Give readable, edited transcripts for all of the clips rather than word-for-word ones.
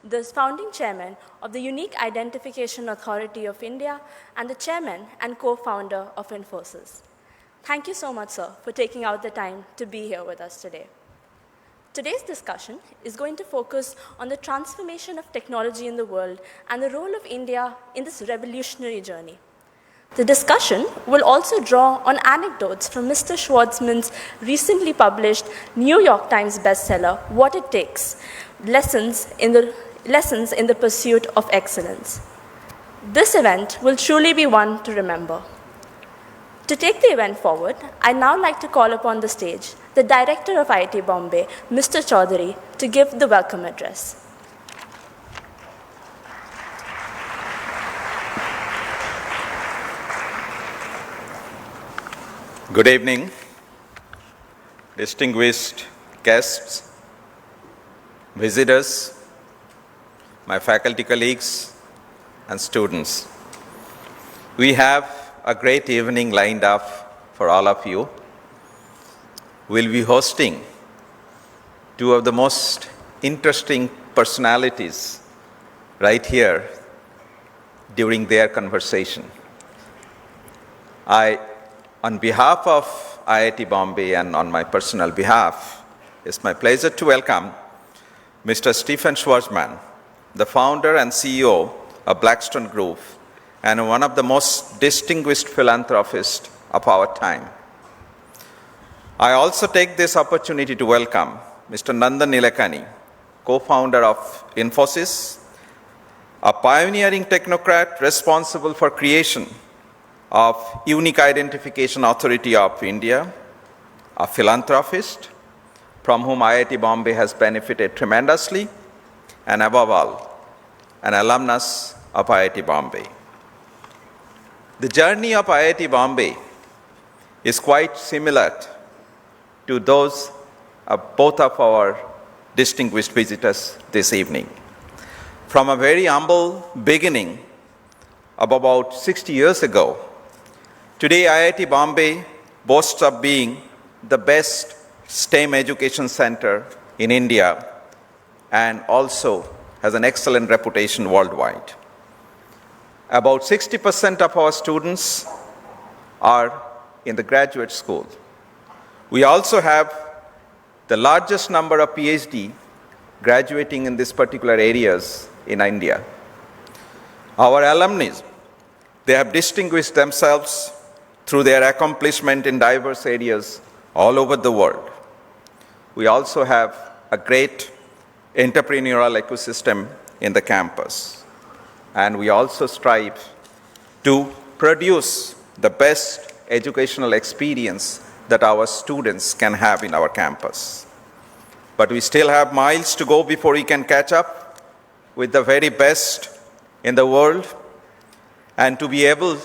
the founding chairman of the Unique Identification Authority of India and the chairman and co-founder of Infosys. Thank you so much, sir, for taking out the time to be here with us today. Today's discussion is going to focus on the transformation of technology in the world and the role of India in this revolutionary journey. The discussion will also draw on anecdotes from Mr. Schwarzman's recently published New York Times bestseller, What It Takes, Lessons in the Pursuit of Excellence. This event will truly be one to remember. To take the event forward, I'd now like to call upon the stage the Director of IIT Bombay, Mr. Chaudhary, to give the welcome address. Good evening, distinguished guests, visitors, my faculty colleagues, and students. We have a great evening lined up for all of you. We'll be hosting two of the most interesting personalities right here during their conversation. On behalf of IIT Bombay and on my personal behalf, it's my pleasure to welcome Mr. Stephen Schwarzman, the founder and CEO of Blackstone Group and one of the most distinguished philanthropists of our time. I also take this opportunity to welcome Mr. Nandan Nilekani, co-founder of Infosys, a pioneering technocrat responsible for creation of Unique Identification Authority of India, a philanthropist from whom IIT Bombay has benefited tremendously, and above all, an alumnus of IIT Bombay. The journey of IIT Bombay is quite similar to those of both of our distinguished visitors this evening. From a very humble beginning of about 60 years ago, today, IIT Bombay boasts of being the best STEM education center in India and also has an excellent reputation worldwide. About 60% of our students are in the graduate school. We also have the largest number of PhD graduating in these particular areas in India. Our alumni, they have distinguished themselves through their accomplishment in diverse areas all over the world. We also have a great entrepreneurial ecosystem in the campus. And we also strive to produce the best educational experience that our students can have in our campus. But we still have miles to go before we can catch up with the very best in the world and to be able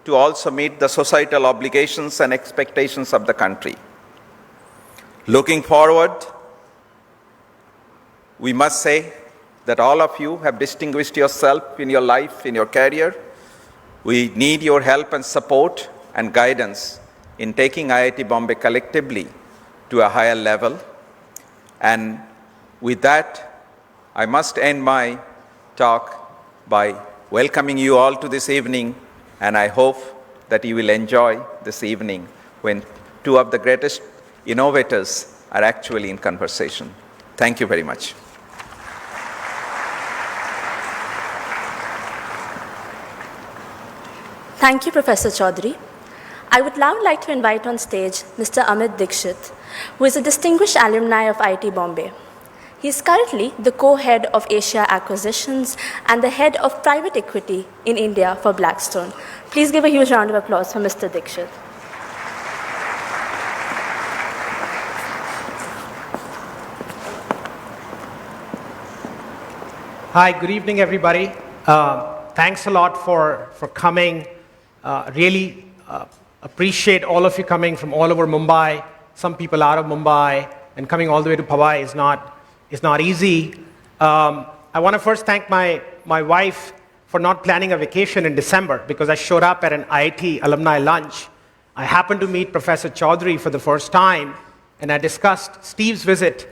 to also meet the societal obligations and expectations of the country. Looking forward, we must say that all of you have distinguished yourself in your life, in your career. We need your help and support and guidance in taking IIT Bombay collectively to a higher level. And with that, I must end my talk by welcoming you all to this evening. And I hope that you will enjoy this evening when two of the greatest innovators are actually in conversation. Thank you very much. Thank you, Professor Chaudhary. I would now like to invite on stage Mr. Amit Dixit, who is a distinguished alumni of IIT Bombay. He is currently the co-head of Asia Acquisitions and the head of private equity in India for Blackstone. Please give a huge round of applause for Mr. Dixit. Hi, good evening, everybody. Thanks a lot for coming. Really appreciate all of you coming from all over Mumbai. Some people out of Mumbai, and coming all the way to Powai is not easy. I want to first thank my wife for not planning a vacation in December, because I showed up at an IIT alumni lunch. I happened to meet Professor Chaudhary for the first time, and I discussed Steve's visit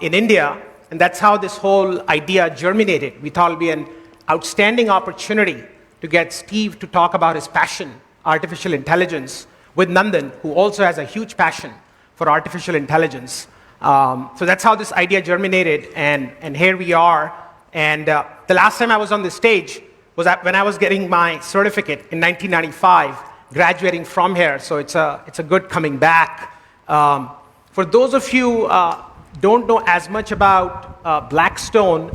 in India. And that's how this whole idea germinated. We thought it would be an outstanding opportunity to get Steve to talk about his passion, artificial intelligence, with Nandan, who also has a huge passion for artificial intelligence. So that's how this idea germinated, and here we are. And the last time I was on this stage was when I was getting my certificate in 1995, graduating from here. So it's a good coming back. For those of you don't know as much about Blackstone,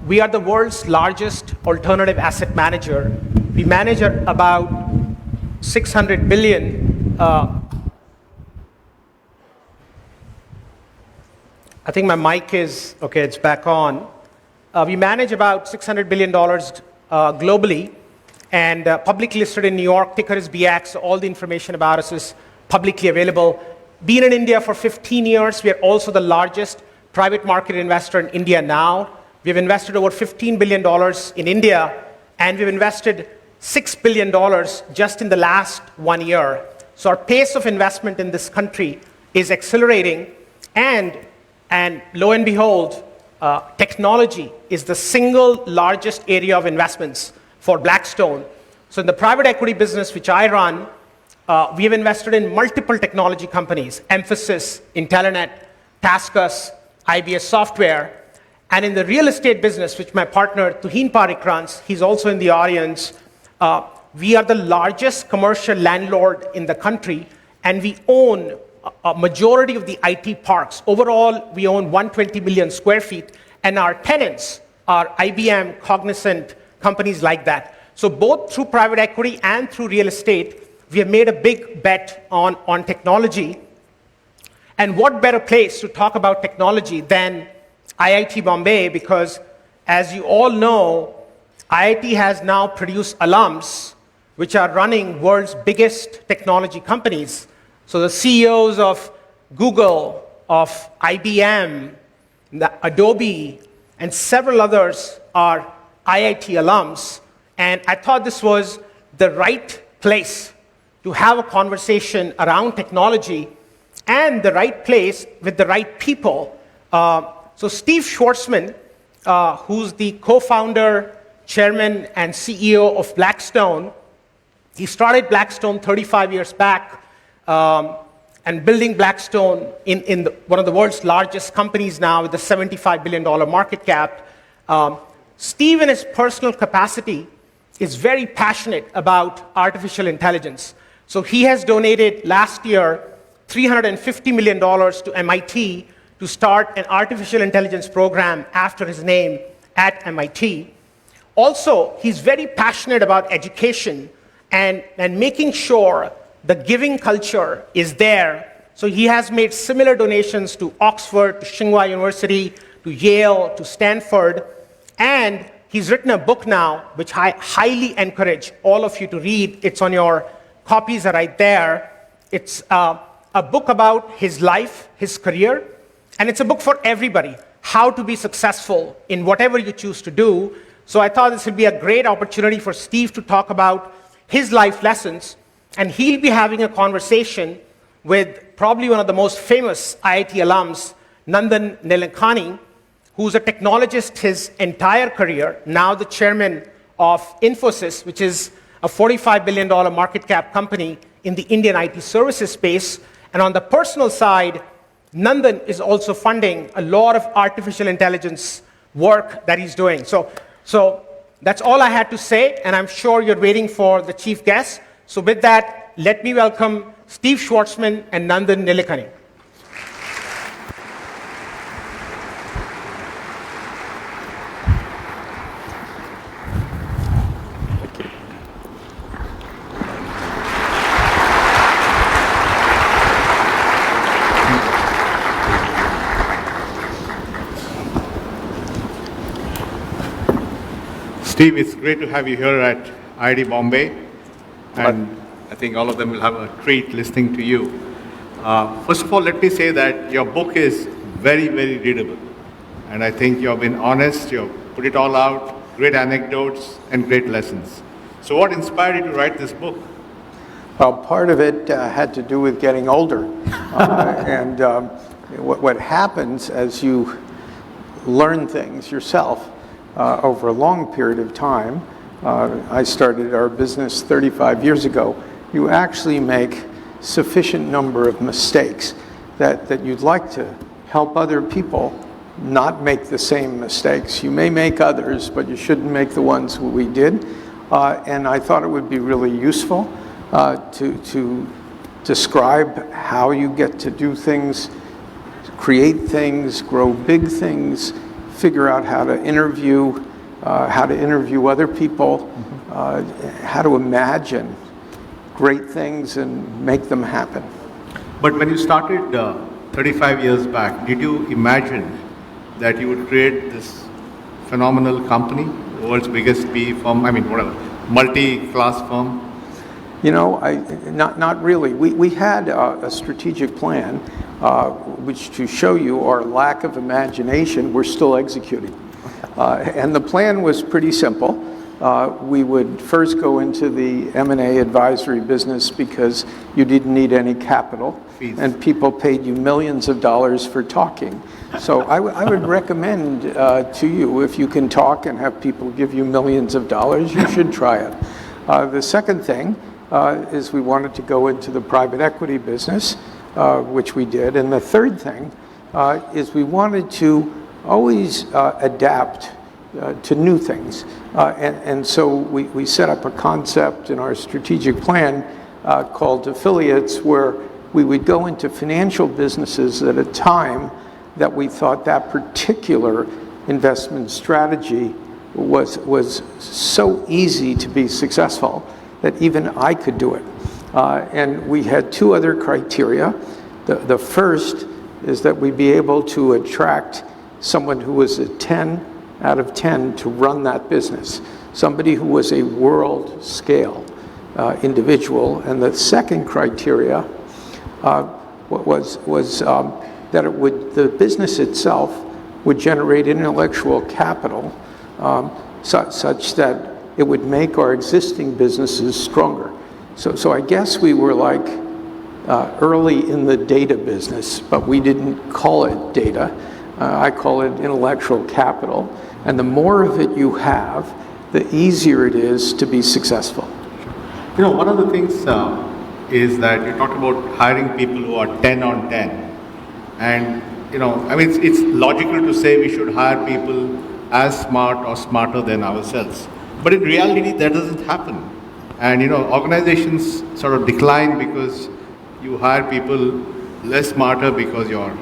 we are the world's largest alternative asset manager. We manage about 600 billion. I think my mic is, okay, it's back on. We manage about $600 billion globally, and publicly listed in New York, ticker is BX, so all the information about us is publicly available. Been in India for 15 years. We are also the largest private market investor in India now. We've invested over $15 billion in India, and we've invested $6 billion just in the last 1 year. So our pace of investment in this country is accelerating, and lo and behold, technology is the single largest area of investments for Blackstone. So in the private equity business, which I run, we have invested in multiple technology companies: Infosys, Intelenet, TaskUs, IBS Software. And in the real estate business, which my partner Tuhin Parikh runs, he's also in the audience, we are the largest commercial landlord in the country, and we own a majority of the IT parks. Overall, we own 120 million square feet, and our tenants are IBM, Cognizant, companies like that. So both through private equity and through real estate, we have made a big bet on technology. And what better place to talk about technology than IIT Bombay, because as you all know, IIT has now produced alums which are running world's biggest technology companies. So the CEOs of Google, of IBM, Adobe, and several others are IIT alums. And I thought this was the right place to have a conversation around technology, and the right place with the right people. So Steve Schwarzman, who's the co-founder, chairman, and CEO of Blackstone, he started Blackstone 35 years back, and building Blackstone in one of the world's largest companies now with a $75 billion market cap. Steve, in his personal capacity, is very passionate about artificial intelligence. So he has donated last year $350 million to MIT to start an artificial intelligence program after his name at MIT. Also, he's very passionate about education and making sure the giving culture is there. So he has made similar donations to Oxford, to Tsinghua University, to Yale, to Stanford, and he's written a book now, which I highly encourage all of you to read. It's on your copies are right there. It's a book about his life, his career, and it's a book for everybody, how to be successful in whatever you choose to do. So I thought this would be a great opportunity for Steve to talk about his life lessons, and he'll be having a conversation with probably one of the most famous IIT alums, Nandan Nilekani, who's a technologist his entire career, now the chairman of Infosys, which is a $45 billion market cap company in the Indian IT services space. And on the personal side, Nandan is also funding a lot of artificial intelligence work that he's doing. So that's all I had to say, and I'm sure you're waiting for the chief guest. So with that, let me welcome Steve Schwarzman and Nandan Nilekani. Steve, it's great to have you here at IIT Bombay, and I think all of them will have a treat listening to you. First of all, let me say that your book is very, very readable, and I think you've been honest, you've put it all out, great anecdotes and great lessons. So what inspired you to write this book? Well, part of it had to do with getting older. And what happens as you learn things yourself over a long period of time. I started our business 35 years ago. You actually make sufficient number of mistakes that you'd like to help other people not make the same mistakes. You may make others, but you shouldn't make the ones we did. And I thought it would be really useful to describe how you get to do things, create things, grow big things, figure out how to interview other people, how to imagine great things and make them happen. But when you started 35 years back, did you imagine that you would create this phenomenal company, the world's biggest PE firm, multi-class firm? You know, not really. We had a strategic plan, which to show you our lack of imagination, we're still executing. And the plan was pretty simple. We would first go into the M&A advisory business because you didn't need any capital, and people paid you millions of dollars for talking. So I would recommend to you, if you can talk and have people give you millions of dollars, you should try it. The second thing is we wanted to go into the private equity business, which we did. And the third thing is we wanted to always adapt to new things. And so we set up a concept in our strategic plan called affiliates, where we would go into financial businesses at a time that we thought that particular investment strategy was so easy to be successful that even I could do it. And we had two other criteria. The first is that we'd be able to attract someone who was a 10 out of 10 to run that business, somebody who was a world scale individual. And the second criteria was that the business itself would generate intellectual capital such that it would make our existing businesses stronger. So I guess we were like early in the data business, but we didn't call it data. I call it intellectual capital. And the more of it you have, the easier it is to be successful. You know, one of the things is that you talked about hiring people who are 10 on 10. And, you know, I mean, it's logical to say we should hire people as smart or smarter than ourselves. But in reality, that doesn't happen. And, you know, organizations sort of decline because you hire people less smarter because you're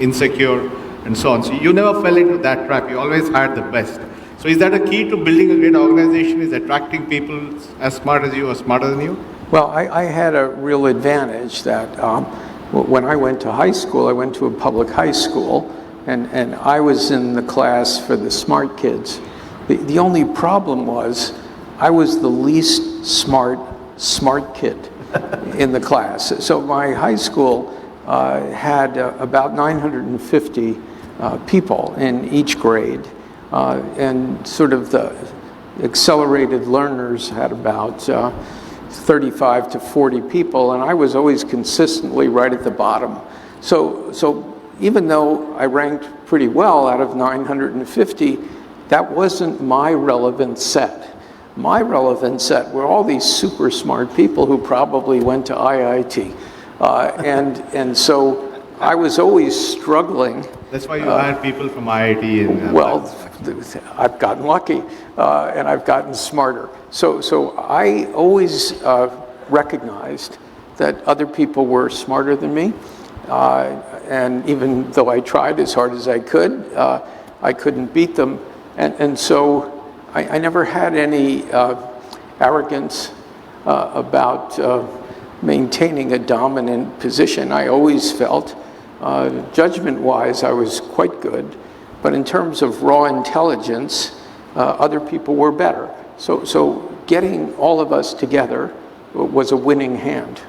insecure and so on. So you never fell into that trap. You always hired the best. So is that a key to building a great organization, is attracting people as smart as you or smarter than you? Well, I had a real advantage that when I went to high school, I went to a public high school, and I was in the class for the smart kids. The only problem was I was the least smart kid in the class. So my high school had about 950 people in each grade, and sort of the accelerated learners had about 35 to 40 people, and I was always consistently right at the bottom. So even though I ranked pretty well out of 950, that wasn't my relevant set. My relevant set were all these super smart people who probably went to IIT. And so I was always struggling. That's why you hired people from IIT. And well, I've gotten lucky, and I've gotten smarter. So I always recognized that other people were smarter than me. And even though I tried as hard as I could, I couldn't beat them. And so I never had any arrogance about maintaining a dominant position. I always felt, judgment-wise, I was quite good. But in terms of raw intelligence, other people were better. So getting all of us together was a winning hand.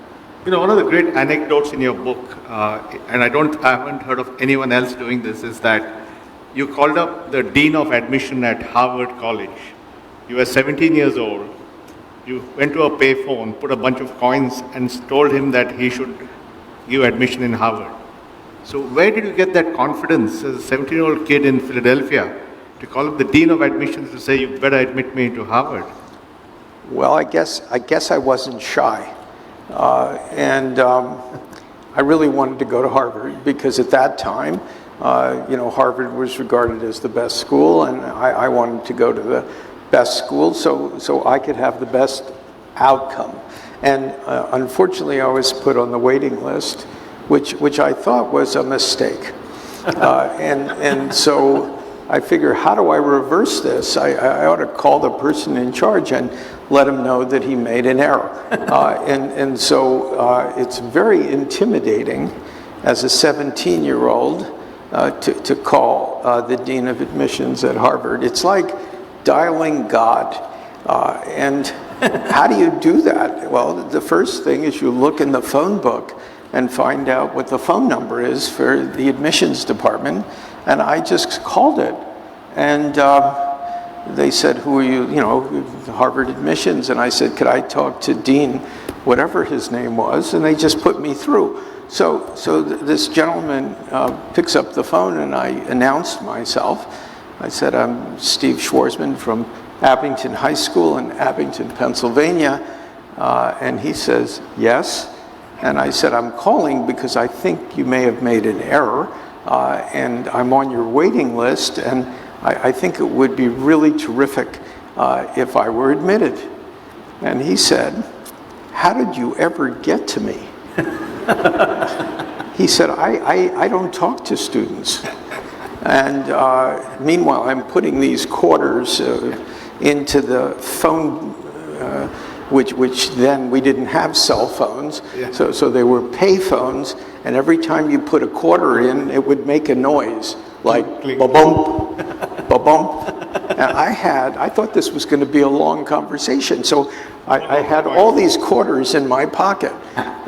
You know, one of the great anecdotes in your book, and I haven't heard of anyone else doing this, is that you called up the dean of admission at Harvard College. You were 17 years old. You went to a payphone, put a bunch of coins, and told him that he should give admission in Harvard. So where did you get that confidence as a 17-year-old kid in Philadelphia to call up the dean of admissions to say, you better admit me into Harvard? Well, I guess I wasn't shy. And I really wanted to go to Harvard because at that time, Harvard was regarded as the best school, and I wanted to go to the best school so I could have the best outcome. And unfortunately, I was put on the waiting list, which I thought was a mistake. And so I figure, how do I reverse this? I ought to call the person in charge and let him know that he made an error. And so it's very intimidating as a 17-year-old to call the dean of admissions at Harvard. It's like dialing God. And how do you do that? Well, the first thing is you look in the phone book and find out what the phone number is for the admissions department. And I just called it. And they said, who are you, Harvard admissions. And I said, could I talk to Dean, whatever his name was? And they just put me through. So this gentleman picks up the phone, and I announced myself. I said, I'm Steve Schwarzman from Abington High School in Abington, Pennsylvania. And he says, yes. And I said, I'm calling because I think you may have made an error, and I'm on your waiting list, and I think it would be really terrific if I were admitted. And he said, how did you ever get to me? He said, I don't talk to students. And meanwhile, I'm putting these quarters into the phone, which then we didn't have cell phones, so they were pay phones, and every time you put a quarter in, it would make a noise, like ba-bump, ba-bump. And I thought this was going to be a long conversation, so I had all these quarters in my pocket,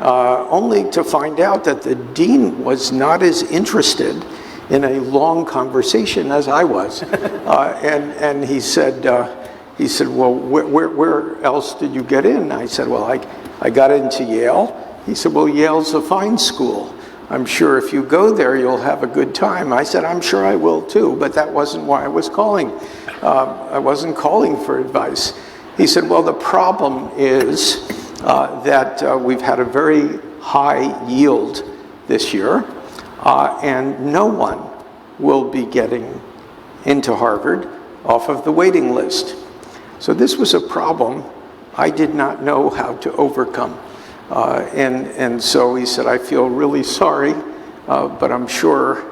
only to find out that the dean was not as interested in a long conversation as I was. And he said, well, where else did you get in? I said, well, I got into Yale. He said, well, Yale's a fine school. I'm sure if you go there, you'll have a good time. I said, I'm sure I will too, but that wasn't why I was calling. I wasn't calling for advice. He said, well, the problem is that we've had a very high yield this year, and no one will be getting into Harvard off of the waiting list. So this was a problem I did not know how to overcome. And so he said, I feel really sorry, but I'm sure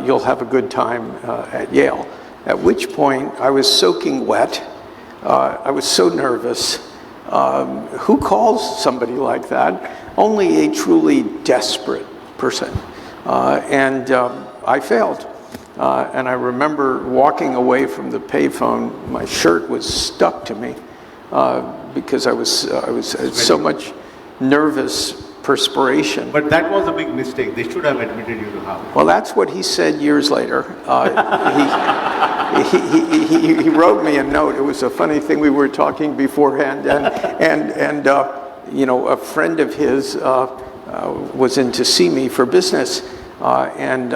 you'll have a good time at Yale. At which point, I was soaking wet. I was so nervous. Who calls somebody like that? Only a truly desperate person. And I failed. And I remember walking away from the payphone. My shirt was stuck to me because I had so much nervous perspiration. But that was a big mistake. They should have admitted you to Harvard. Well, that's what he said years later. He wrote me a note. It was a funny thing. We were talking beforehand, and a friend of his was in to see me for business, and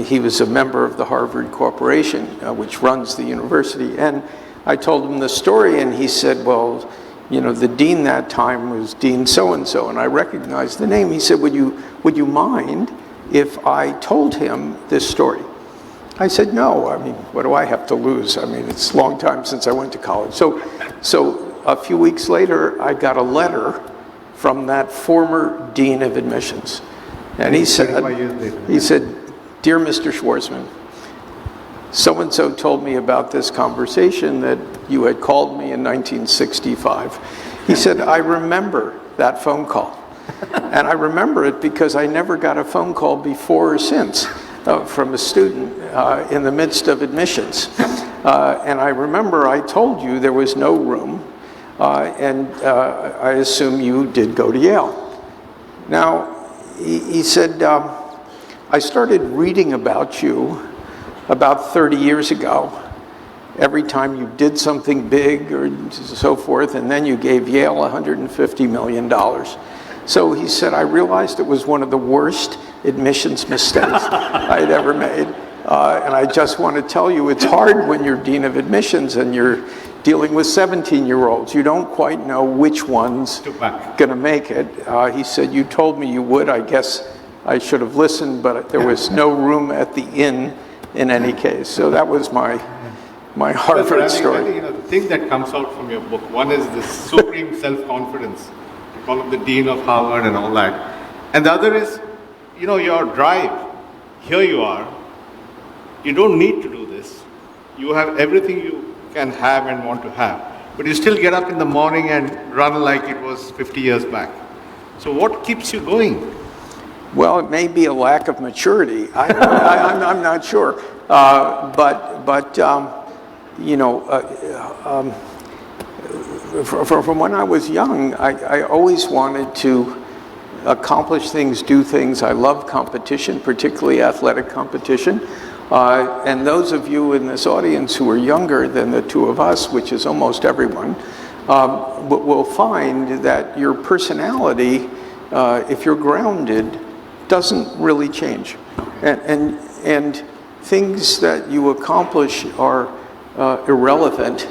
he was a member of the Harvard Corporation, which runs the university. And I told him the story, and he said, well, the dean that time was Dean so-and-so, and I recognized the name. He said, would you mind if I told him this story? I said, no. I mean, what do I have to lose? I mean, it's a long time since I went to college. So a few weeks later, I got a letter from that former dean of admissions. And he said, Dear Mr. Schwarzman, so-and-so told me about this conversation that you had called me in 1965. He said, I remember that phone call. And I remember it because I never got a phone call before or since from a student in the midst of admissions. And I remember I told you there was no room, and I assume you did go to Yale. Now, he said, I started reading about you about 30 years ago, every time you did something big or so forth, and then you gave Yale $150 million. So he said, I realized it was one of the worst admissions mistakes I'd ever made. And I just want to tell you, it's hard when you're dean of admissions and you're dealing with 17-year-olds. You don't quite know which one's going to make it. He said, you told me you would. I guess I should have listened, but there was no room at the inn in any case. So that was my Harvard story. I think, the thing that comes out from your book, one is this supreme self-confidence. You call him the dean of Harvard and all that. And the other is, your drive. Here you are. You don't need to do this. You have everything you can have and want to have. But you still get up in the morning and run like it was 50 years back. So what keeps you going? Well, it may be a lack of maturity. I'm not sure. From when I was young, I always wanted to accomplish things, do things. I love competition, particularly athletic competition. And those of you in this audience who are younger than the two of us, which is almost everyone, will find that your personality, if you're grounded, doesn't really change. And things that you accomplish are irrelevant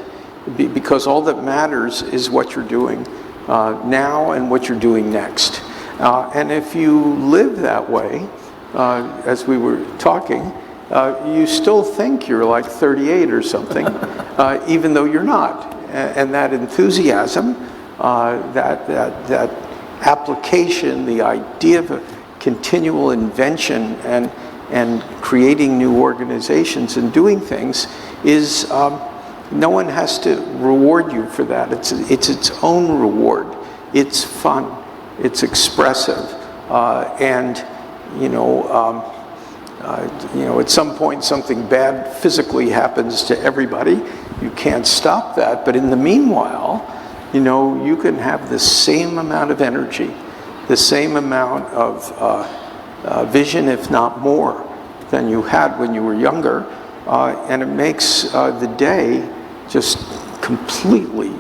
because all that matters is what you're doing now and what you're doing next. And if you live that way, as we were talking, you still think you're like 38 or something, even though you're not. And that enthusiasm, that application, the idea of a continual invention and creating new organizations and doing things is, no one has to reward you for that. It's its own reward. It's fun. It's expressive. At some point something bad physically happens to everybody. You can't stop that. But in the meanwhile, you can have the same amount of energy, the same amount of vision, if not more, than you had when you were younger. And it makes the day just completely,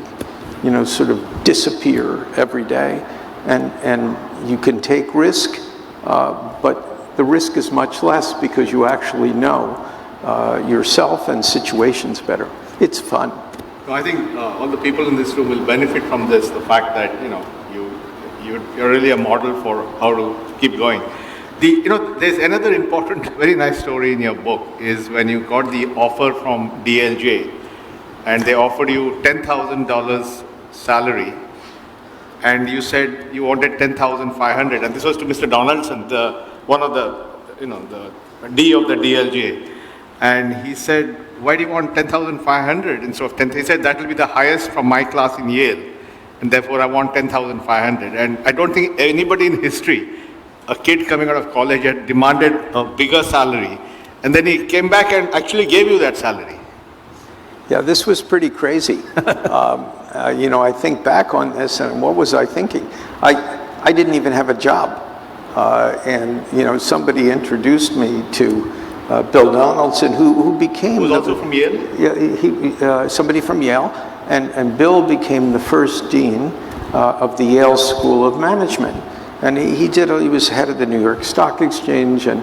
sort of disappear every day. And you can take risk, but the risk is much less because you actually know yourself and situations better. It's fun. So I think all the people in this room will benefit from this, the fact that, you're really a model for how to keep going. There's another important, very nice story in your book is when you got the offer from DLJ and they offered you $10,000 salary and you said you wanted $10,500, and this was to Mr. Donaldson, one of the D of the DLJ, and he said, why do you want 10,500 instead of 10? He said that will be the highest from my class in Yale, and therefore I want 10,500. And I don't think anybody in history, a kid coming out of college, had demanded a bigger salary, and then he came back and actually gave you that salary. Yeah, this was pretty crazy. I think back on this, and what was I thinking? I didn't even have a job. Somebody introduced me to Bill Donaldson, who became... Who's also from Yale? Yeah, somebody from Yale. And Bill became the first dean of the Yale School of Management. And he was head of the New York Stock Exchange, and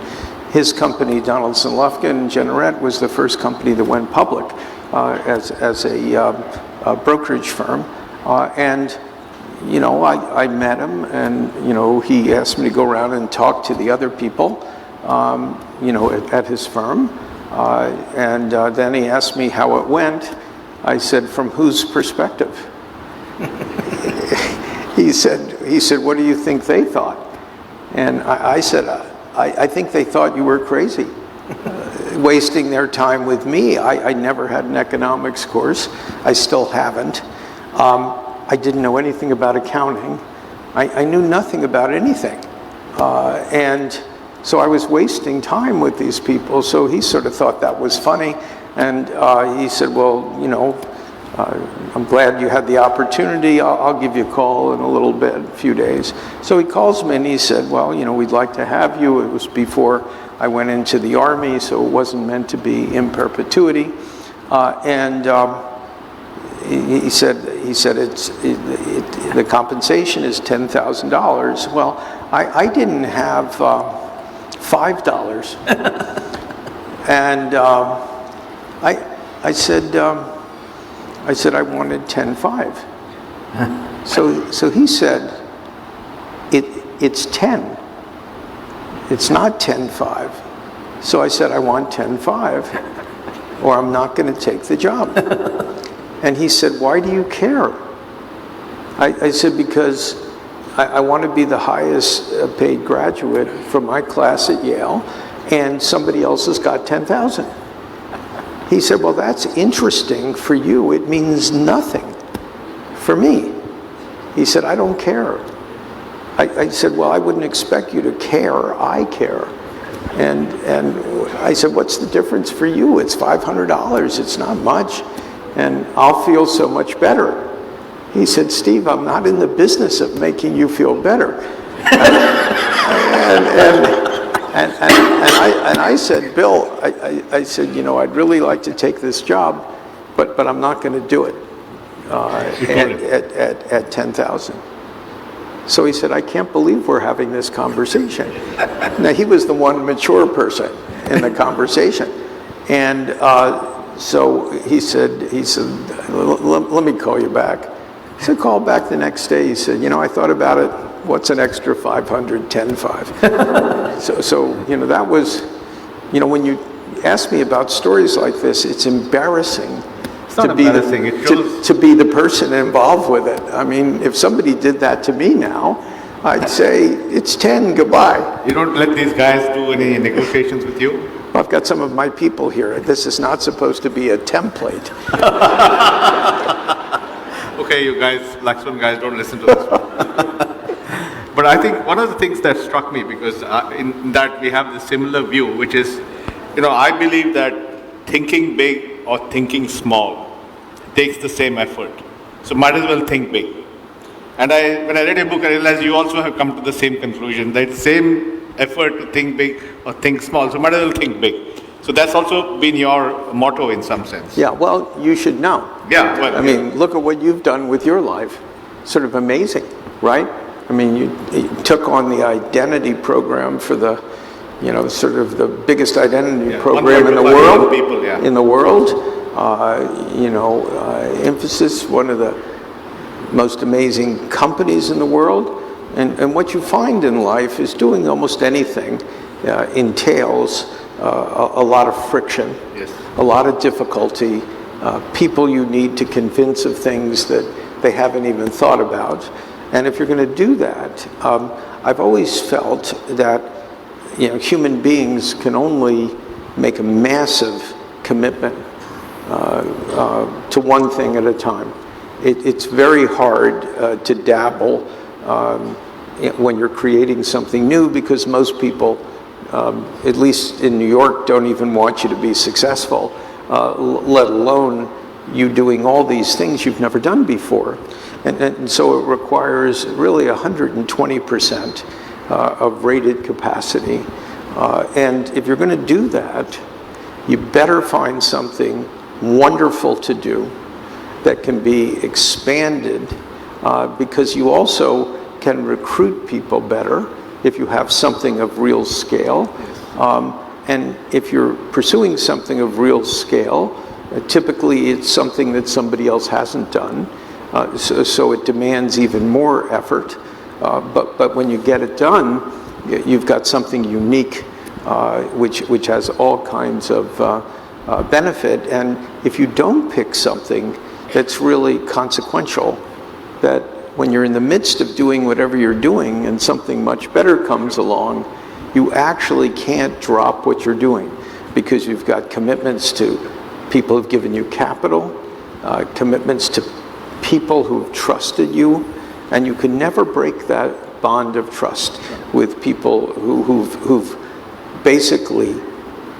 his company, Donaldson, Lufkin, Generette, was the first company that went public as a brokerage firm. I met him, and he asked me to go around and talk to the other people, at his firm, and then he asked me how it went. I said, from whose perspective? He said, what do you think they thought? And I said, I think they thought you were crazy, wasting their time with me. I never had an economics course. I still haven't. I didn't know anything about accounting. I knew nothing about anything. And so I was wasting time with these people. So he sort of thought that was funny. And he said, well, I'm glad you had the opportunity. I'll give you a call in a little bit, a few days. So he calls me and he said, well, we'd like to have you. It was before I went into the Army, so it wasn't meant to be in perpetuity. He said the compensation is $10,000. Well, I didn't have $5. And I said, I wanted 10.5. So he said, it's 10. It's not 10.5. So I said, I want 10.5, or I'm not going to take the job. And he said, why do you care? I said, because I want to be the highest paid graduate from my class at Yale, and somebody else has got 10,000. He said, well, that's interesting for you. It means nothing for me. He said, I don't care. I said, well, I wouldn't expect you to care. I care. And I said, what's the difference for you? It's $500. It's not much. And I'll feel so much better. He said, Steve, I'm not in the business of making you feel better. And I said, Bill, I said, you know, I'd really like to take this job, but I'm not going to do it at 10,000. So he said, I can't believe we're having this conversation. Now, he was the one mature person in the conversation. And so he said, let me call you back. So call back the next day. He said, you know, I thought about it. What's an extra 500, 10.5? So, you know, that was, you know, when you ask me about stories like this, it's embarrassing. It's not embarrassing. It shows to be the person involved with it. I mean, if somebody did that to me now, I'd say, it's 10, goodbye. You don't let these guys do any negotiations with you? I've got some of my people here. This is not supposed to be a template. Okay, you guys, Blackstone guys, don't listen to this one. But I think one of the things that struck me, because in that we have the similar view, which is, you know, I believe that thinking big or thinking small takes the same effort. So might as well think big. And when I read your book, I realized you also have come to the same conclusion, that same effort to think big or think small. So might as well think big. So that's also been your motto in some sense. Yeah, well, you should know. Yeah. Well, I mean, look at what you've done with your life. Sort of amazing, right? I mean, you took on the identity program for the, you know, sort of the biggest identity program in the world. People, yeah. In the world, you know, Infosys, one of the most amazing companies in the world. And what you find in life is doing almost anything entails a lot of friction, yes, a lot of difficulty, people you need to convince of things that they haven't even thought about. And if you're going to do that, I've always felt that, you know, human beings can only make a massive commitment to one thing at a time. It's very hard to dabble when you're creating something new, because most people, at least in New York, don't even want you to be successful, let alone you doing all these things you've never done before. And so it requires really 120% of rated capacity. And if you're going to do that, you better find something wonderful to do that can be expanded, because you also can recruit people better if you have something of real scale. And if you're pursuing something of real scale, typically it's something that somebody else hasn't done. So it demands even more effort. But when you get it done, you've got something unique, which has all kinds of benefit. And if you don't pick something that's really consequential, that when you're in the midst of doing whatever you're doing and something much better comes along, you actually can't drop what you're doing, because you've got commitments to people who've given you capital, commitments to people who've trusted you, and you can never break that bond of trust with people who've basically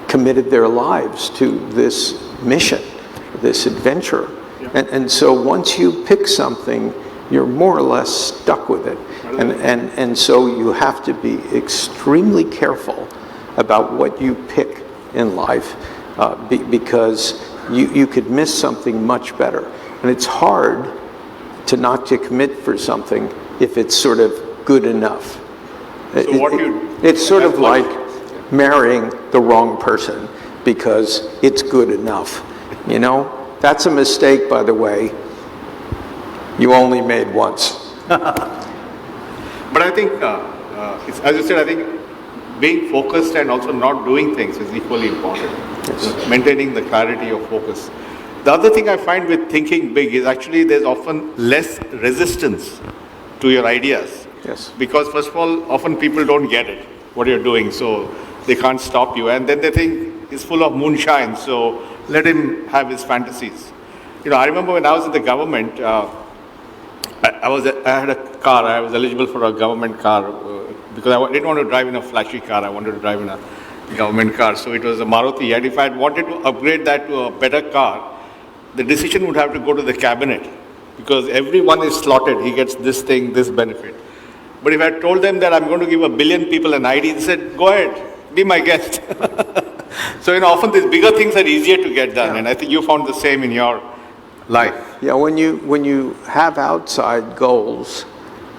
committed their lives to this mission, this adventure. And so once you pick something, you're more or less stuck with it. And so you have to be extremely careful about what you pick in life, because you could miss something much better. And it's hard to not to commit for something if it's sort of good enough. So what you... It's sort of like, marrying the wrong person because it's good enough. You know, that's a mistake, by the way, you only made once. But I think, as you said, I think being focused and also not doing things is equally important. Yes. Maintaining the clarity of focus. The other thing I find with thinking big is actually there's often less resistance to your ideas. Yes. Because first of all, often people don't get it, what you're doing, so they can't stop you. And then they think he's full of moonshine, so let him have his fantasies. You know, I remember when I was in the government, I had a car, I was eligible for a government car because I didn't want to drive in a flashy car, I wanted to drive in a government car. So it was a Maruti, and if I had wanted to upgrade that to a better car, the decision would have to go to the cabinet because everyone is slotted, he gets this thing, this benefit. But if I had told them that I'm going to give 1 billion people an ID, they said, go ahead, be my guest. So, you know, often these bigger things are easier to get done, and I think you found the same in your life. Yeah, when you have outside goals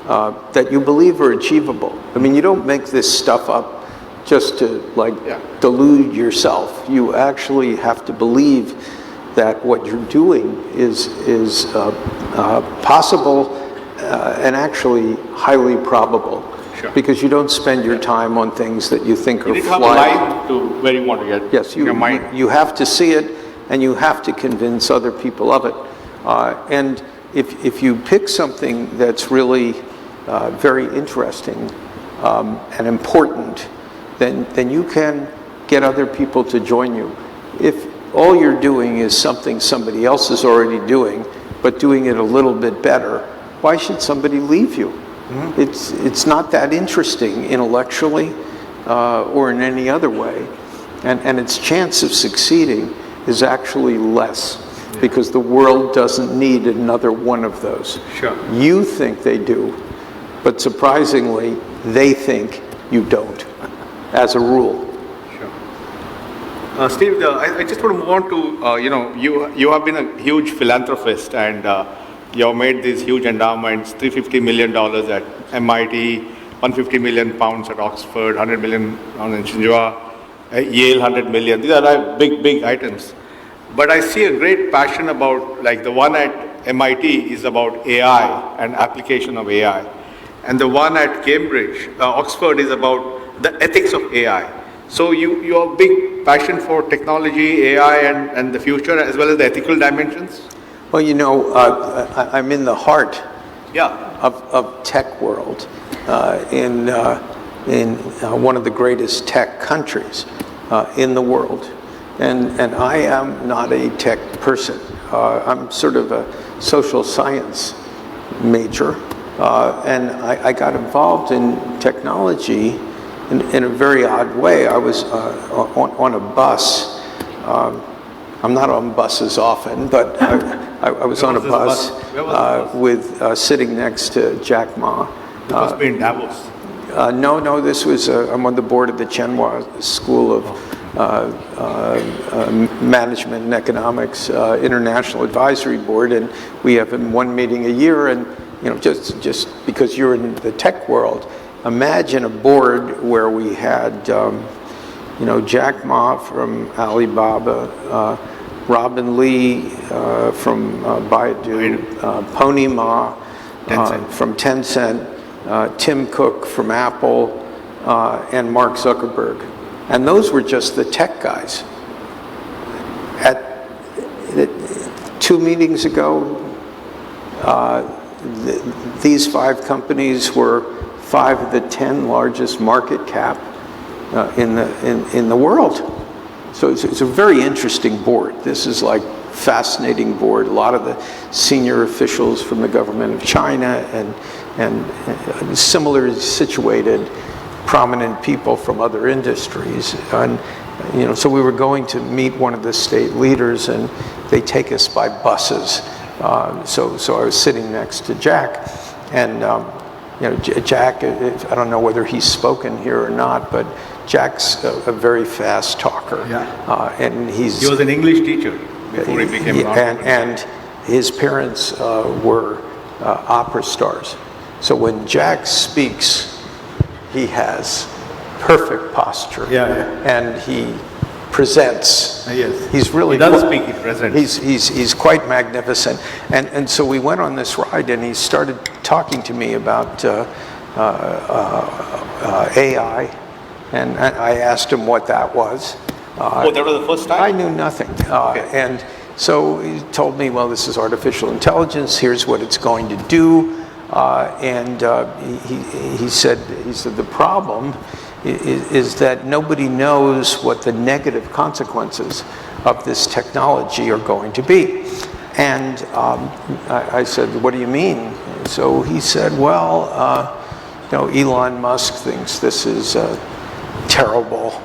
that you believe are achievable, I mean, you don't make this stuff up just to delude yourself. You actually have to believe that what you're doing is possible and actually highly probable. Sure. Because you don't spend your time on things that you think You are need to have a flying. line to where you want to get. Yes, your mind. you have to see it, and you have to convince other people of it. And if you pick something that's really very interesting and important, then you can get other people to join you. If all you're doing is something somebody else is already doing, but doing it a little bit better, why should somebody leave you? Mm-hmm. It's not that interesting intellectually or in any other way. And its chance of succeeding is actually less because the world doesn't need another one of those. Sure. You think they do, but surprisingly, they think you don't, as a rule. Sure. Steve, I just want to move on to, you have been a huge philanthropist and you have made these huge endowments, $350 million at MIT, 150 million pounds at Oxford, 100 million pounds in Shinjua, Yale 100 million. These are big items. But I see a great passion about, like the one at MIT is about AI and application of AI. And the one at Cambridge, Oxford is about the ethics of AI. So you have big passion for technology, AI and the future as well as the ethical dimensions? Well, you know, I'm in the heart Yeah. of tech world in one of the greatest tech countries in the world. And I am not a tech person. I'm sort of a social science major. And I got involved in technology in a very odd way. I was on a bus. I'm not on buses often, but I was on a bus with sitting next to Jack Ma. It must be in Davos. No, this was, I'm on the board of the Chenhua School of Management and Economics International Advisory Board, and we have one meeting a year, and you know, just because you're in the tech world, imagine a board where we had, you know, Jack Ma from Alibaba, Robin Lee from Baidu, Pony Ma from Tencent, Tim Cook from Apple, and Mark Zuckerberg. And those were just the tech guys. At 2 meetings ago, these 5 companies were 5 of the 10 largest market cap in the world. So it's a very interesting board. This is like fascinating board. A lot of the senior officials from the government of China and similarly situated prominent people from other industries. And you know, so we were going to meet one of the state leaders, and they take us by buses. So I was sitting next to Jack, and you know, Jack, I don't know whether he's spoken here or not, but Jack's a very fast talker. Yeah. And he was an English teacher before he became an entrepreneur. and his parents were opera stars. So when Jack speaks, he has perfect posture. And he presents. Yes. He's really. He doesn't speak, he presents. He's quite magnificent. And so we went on this ride, and he started talking to me about AI, and I asked him what that was. Oh, that was the first time? I knew nothing. And so he told me, well, this is artificial intelligence, here's what it's going to do. He said the problem is that nobody knows what the negative consequences of this technology are going to be. And I said, what do you mean? So he said, well, Elon Musk thinks this is terrible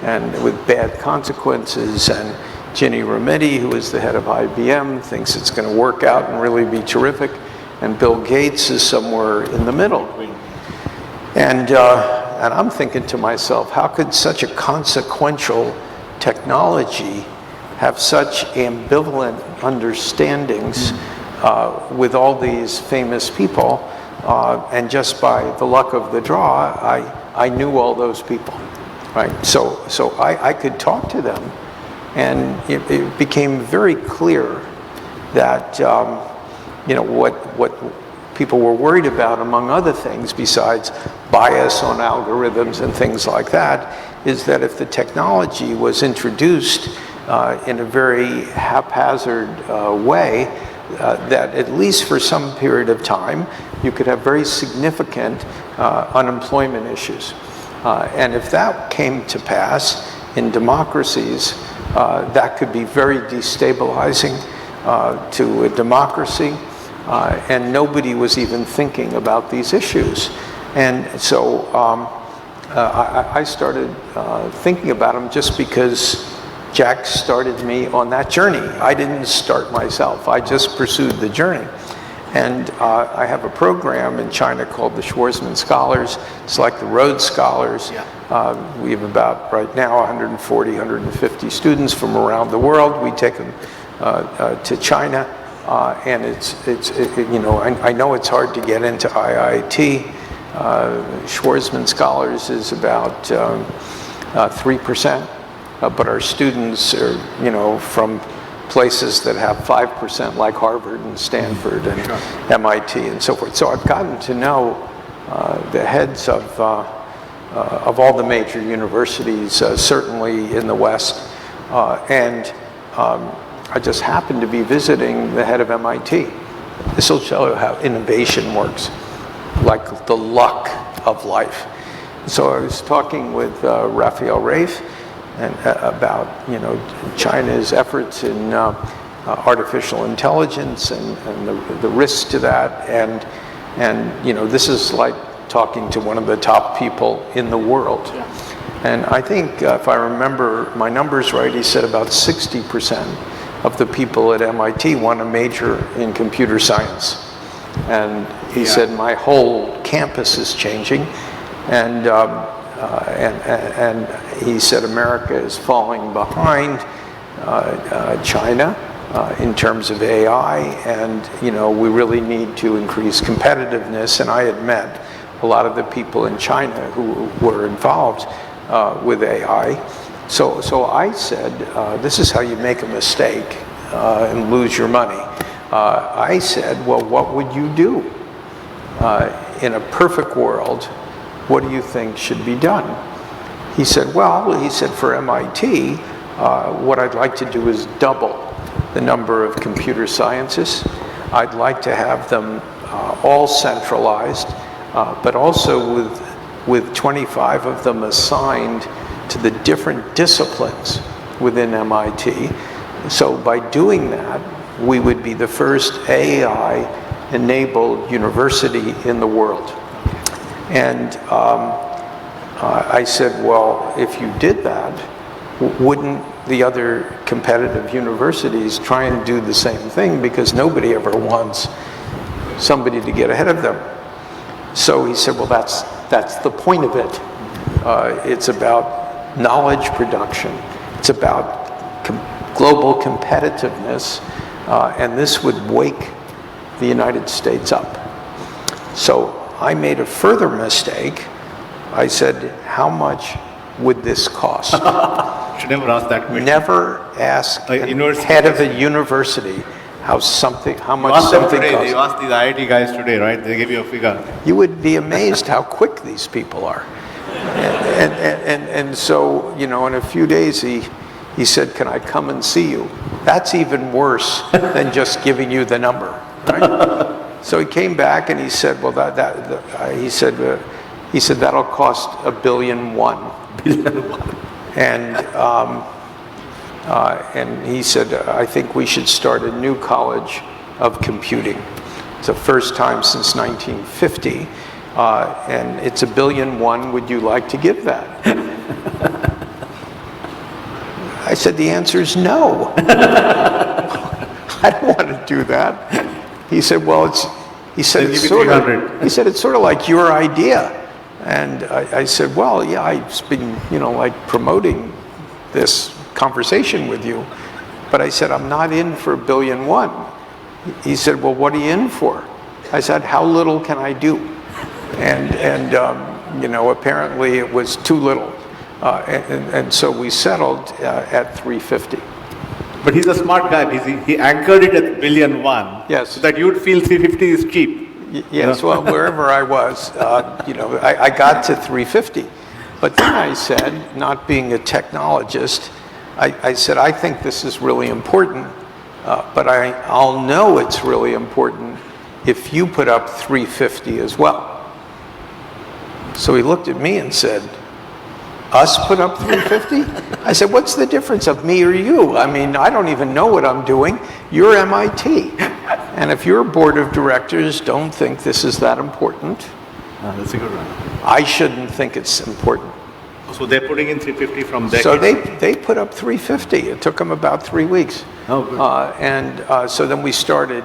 and with bad consequences, and Ginny Rometty, who is the head of IBM, thinks it's going to work out and really be terrific, and Bill Gates is somewhere in the middle. And I'm thinking to myself, how could such a consequential technology have such ambivalent understandings with all these famous people? And just by the luck of the draw, I knew all those people, right? So I could talk to them, and it became very clear that what people were worried about, among other things, besides bias on algorithms and things like that, is that if the technology was introduced in a very haphazard way, that at least for some period of time, you could have very significant unemployment issues. And if that came to pass in democracies, that could be very destabilizing to a democracy. And nobody was even thinking about these issues. And so I started thinking about them just because Jack started me on that journey. I didn't start myself. I just pursued the journey. And I have a program in China called the Schwarzman Scholars. It's like the Rhodes Scholars. We have about, right now, 140, 150 students from around the world. We take them to China. And I know it's hard to get into IIT. Schwarzman Scholars is about 3%, but our students are, from places that have 5%, like Harvard and Stanford and MIT and so forth. So I've gotten to know the heads of all the major universities, certainly in the West, and I just happened to be visiting the head of MIT. This will show you how innovation works, like the luck of life. So I was talking with Raphael Rafe and about China's efforts in artificial intelligence and the risks to that, and this is like talking to one of the top people in the world. And I think if I remember my numbers right, he said about 60% of the people at MIT want to major in computer science. And he said, my whole campus is changing. And he said America is falling behind China in terms of AI, and we really need to increase competitiveness. And I had met a lot of the people in China who were involved with AI. So I said, this is how you make a mistake and lose your money. I said, well, what would you do? In a perfect world, what do you think should be done? He said, well, for MIT, what I'd like to do is double the number of computer scientists. I'd like to have them all centralized, but also with 25 of them assigned to the different disciplines within MIT. So by doing that, we would be the first AI-enabled university in the world. And I said, well, if you did that, wouldn't the other competitive universities try and do the same thing? Because nobody ever wants somebody to get ahead of them. So he said, well, that's the point of it. It's about knowledge production. It's about global competitiveness, and this would wake the United States up. So I made a further mistake I said, how much would this cost? Should never ask that question. Never ask a head of a university how much something costs. You asked these IIT guys today, right? They give you a figure. You would be amazed how quick these people are. And so, you know, in a few days he said, can I come and see you? That's even worse than just giving you the number, right? So he came back and he said, well, he said that'll cost $1.1 billion. And he said, I think we should start a new college of computing. It's the first time since 1950, and it's $1.1 billion. Would you like to give that? I said, the answer is no. I don't want to do that. He said, well, it's sort of like your idea. And I said, well, yeah, I've been, you know, like promoting this conversation with you. But I said, I'm not in for $1.1 billion. He said, well, what are you in for? I said, how little can I do? And you know, apparently it was too little. And so we settled at 350. But he's a smart guy. He anchored it at $1.1 billion. Yes. So that you would feel 350 is cheap. Yes, well, wherever I was, you know, I got to 350. But then I said, not being a technologist, I said, I think this is really important, but I'll know it's really important if you put up 350 as well. So he looked at me and said, us put up 350? I said, what's the difference of me or you? I mean, I don't even know what I'm doing. You're MIT. And if your board of directors don't think this is that important, that's a good one. I shouldn't think it's important. So they're putting in 350 from there. So they put up 350. It took them about 3 weeks. Oh, good. So then we started,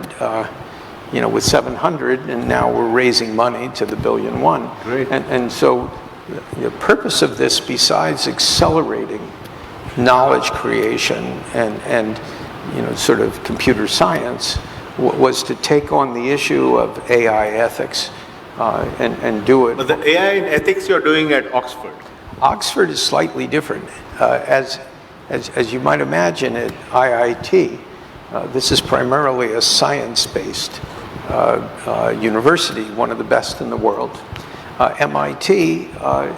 you know, with 700, and now we're raising money to the $1.1 billion. Great. And so the purpose of this, besides accelerating knowledge creation and you know, sort of computer science, was to take on the issue of AI ethics and do it. But the AI in ethics you're doing at Oxford. Oxford is slightly different. As you might imagine at IIT, this is primarily a science-based university, one of the best in the world. MIT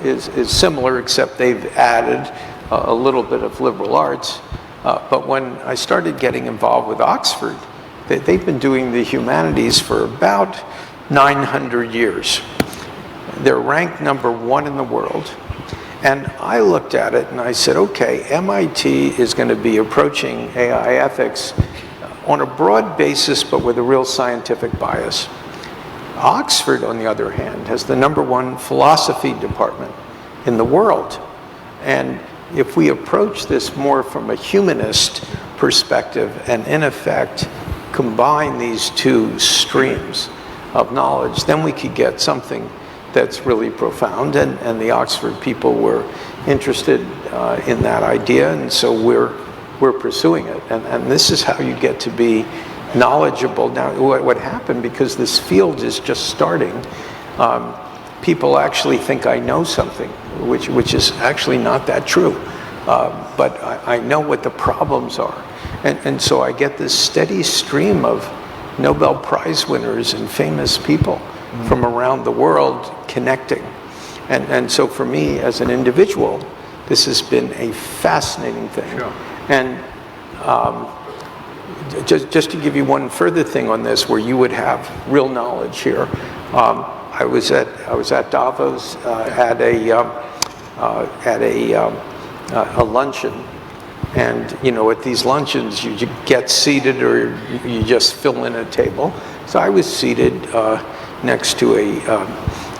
is similar, except they've added a little bit of liberal arts. But when I started getting involved with Oxford, they've been doing the humanities for about 900 years. They're ranked #1 in the world. And I looked at it and I said, okay, MIT is going to be approaching AI ethics on a broad basis, but with a real scientific bias. Oxford, on the other hand, has the #1 philosophy department in the world. And if we approach this more from a humanist perspective and, in effect, combine these two streams of knowledge, then we could get something that's really profound. And the Oxford people were interested in that idea, and so we're pursuing it. And this is how you get to be knowledgeable. Now, what happened, because this field is just starting, people actually think I know something, which is actually not that true. But I know what the problems are. And so I get this steady stream of Nobel Prize winners and famous people from around the world connecting. And so for me, as an individual, this has been a fascinating thing. Sure. And just to give you one further thing on this, where you would have real knowledge here, I was at Davos at a luncheon, and you know, at these luncheons you get seated or you just fill in a table. So I was seated next to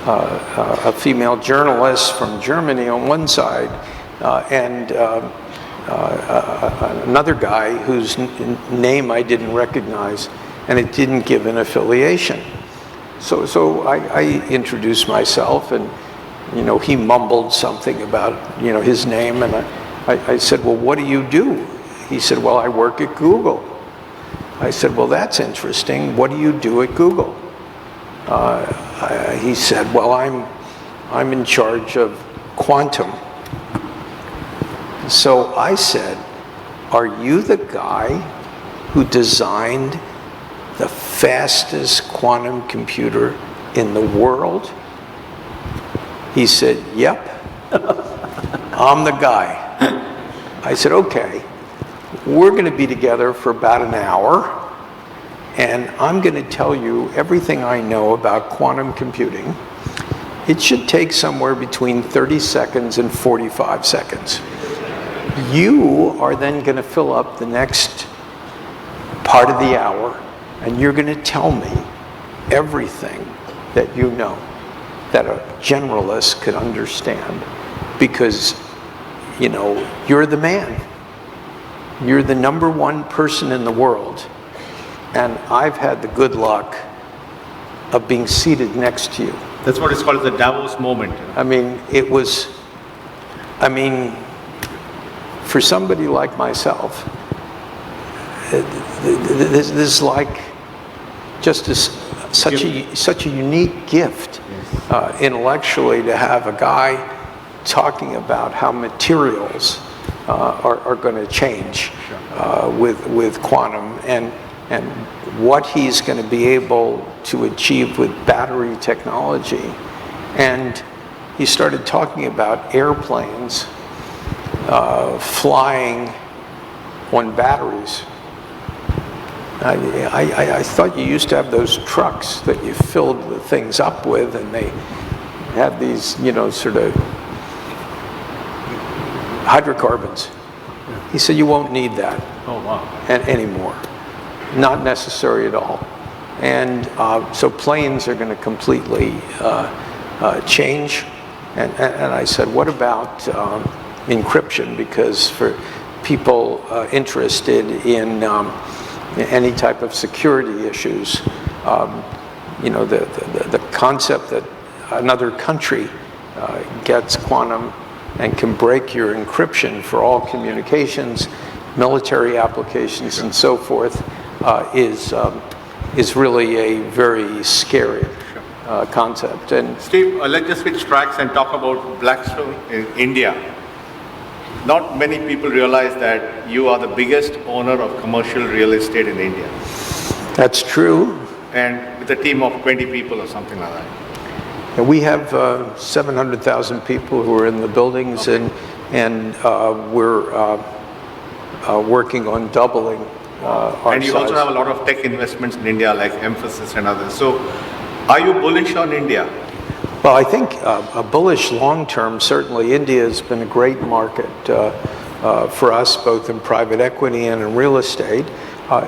a female journalist from Germany on one side, and another guy whose name I didn't recognize, and it didn't give an affiliation. So I introduced myself, and you know, he mumbled something about, you know, his name, and I said, well, what do you do? He said, well, I work at Google. I said, well, that's interesting. What do you do at Google? He said, well, I'm in charge of quantum. So I said, are you the guy who designed the fastest quantum computer in the world? He said, yep, I'm the guy. I said, okay, we're going to be together for about an hour, and I'm going to tell you everything I know about quantum computing. It should take somewhere between 30 seconds and 45 seconds. You are then going to fill up the next part of the hour, and you're going to tell me everything that you know that a generalist could understand, because, you know, you're the man. You're the #1 person in the world, and I've had the good luck of being seated next to you. That's what is called the Davos moment. I mean, it was, for somebody like myself, this is like just such a unique gift intellectually, to have a guy talking about how materials are going to change with quantum, and what he's going to be able to achieve with battery technology. And he started talking about airplanes flying on batteries. I thought you used to have those trucks that you filled the things up with, and they had these, you know, sort of hydrocarbons. He said, you won't need that anymore. Not necessary at all. And so planes are going to completely change. And I said, what about encryption? Because for people interested in any type of security issues, you know, the concept that another country gets quantum and can break your encryption for all communications, military applications, and so forth, is really a very scary concept. And Steve, let's just switch tracks and talk about Blackstone in India. Not many people realize that you are the biggest owner of commercial real estate in India. that's true. And with a team of 20 people or something like that. And we have 700,000 people who are in the buildings, Okay. and we're working on doubling our And you size. also have a lot of tech investments in India, like Infosys and others. So, are you bullish on India? Well, I think a bullish long term, certainly India has been a great market for us, both in private equity and in real estate.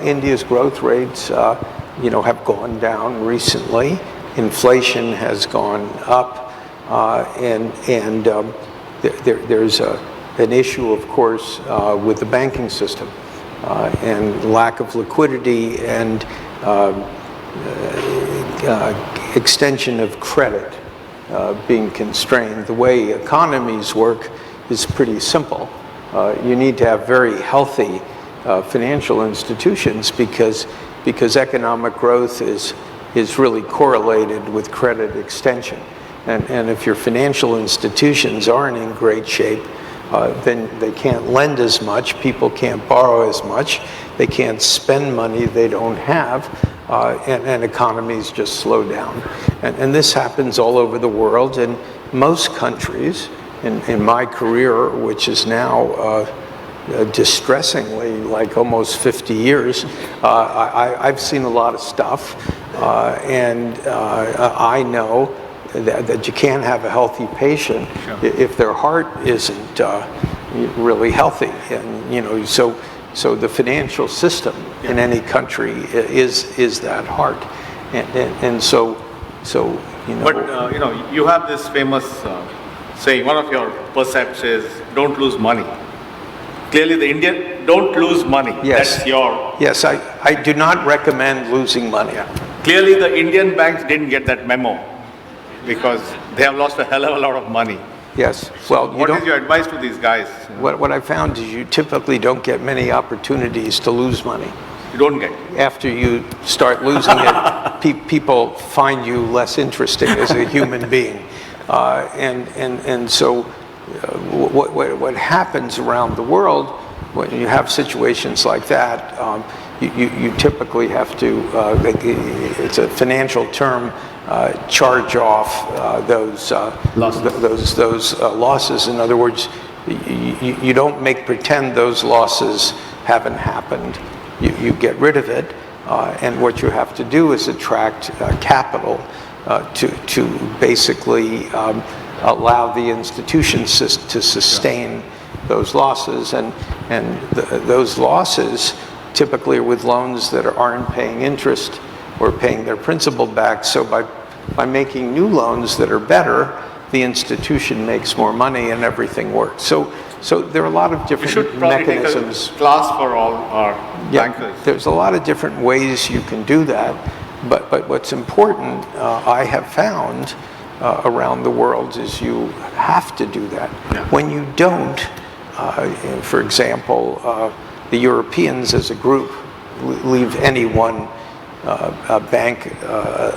India's growth rates, have gone down recently. Inflation has gone up, and there's an issue, of course, with the banking system and lack of liquidity and extension of credit being constrained. The way economies work is pretty simple. You need to have very healthy financial institutions because economic growth is really correlated with credit extension. And if your financial institutions aren't in great shape, then they can't lend as much, people can't borrow as much, they can't spend money they don't have, and economies just slow down. And this happens all over the world. In most countries, in my career, which is now distressingly like almost 50 years, I've seen a lot of stuff, and I know that you can't have a healthy patient if their heart isn't really healthy. And so the financial system in any country is that heart, and so. But you have this famous saying. One of your percepts is "Don't lose money." Clearly, the Indian don't lose money. Yes. That's your. Yes, I do not recommend losing money. Clearly, the Indian banks didn't get that memo because they have lost a hell of a lot of money. Yes. Well, What is your advice to these guys? What I found is you typically don't get many opportunities to lose money. You don't get. After you start losing it, people find you less interesting as a human being. And so what happens around the world when you have situations like that, you typically have to, it's a financial term, charge off those losses. In other words, you don't make pretend those losses haven't happened. You get rid of it, and what you have to do is attract capital to basically allow the institutions to sustain those losses, and those losses typically are with loans that aren't paying interest or paying their principal back. So by making new loans that are better, the institution makes more money and everything works. So there are a lot of different mechanisms. Take a class for all our bankers. There's a lot of different ways you can do that, but what's important, I have found around the world, is you have to do that. Yeah. When you don't, for example, the Europeans as a group, leave any one bank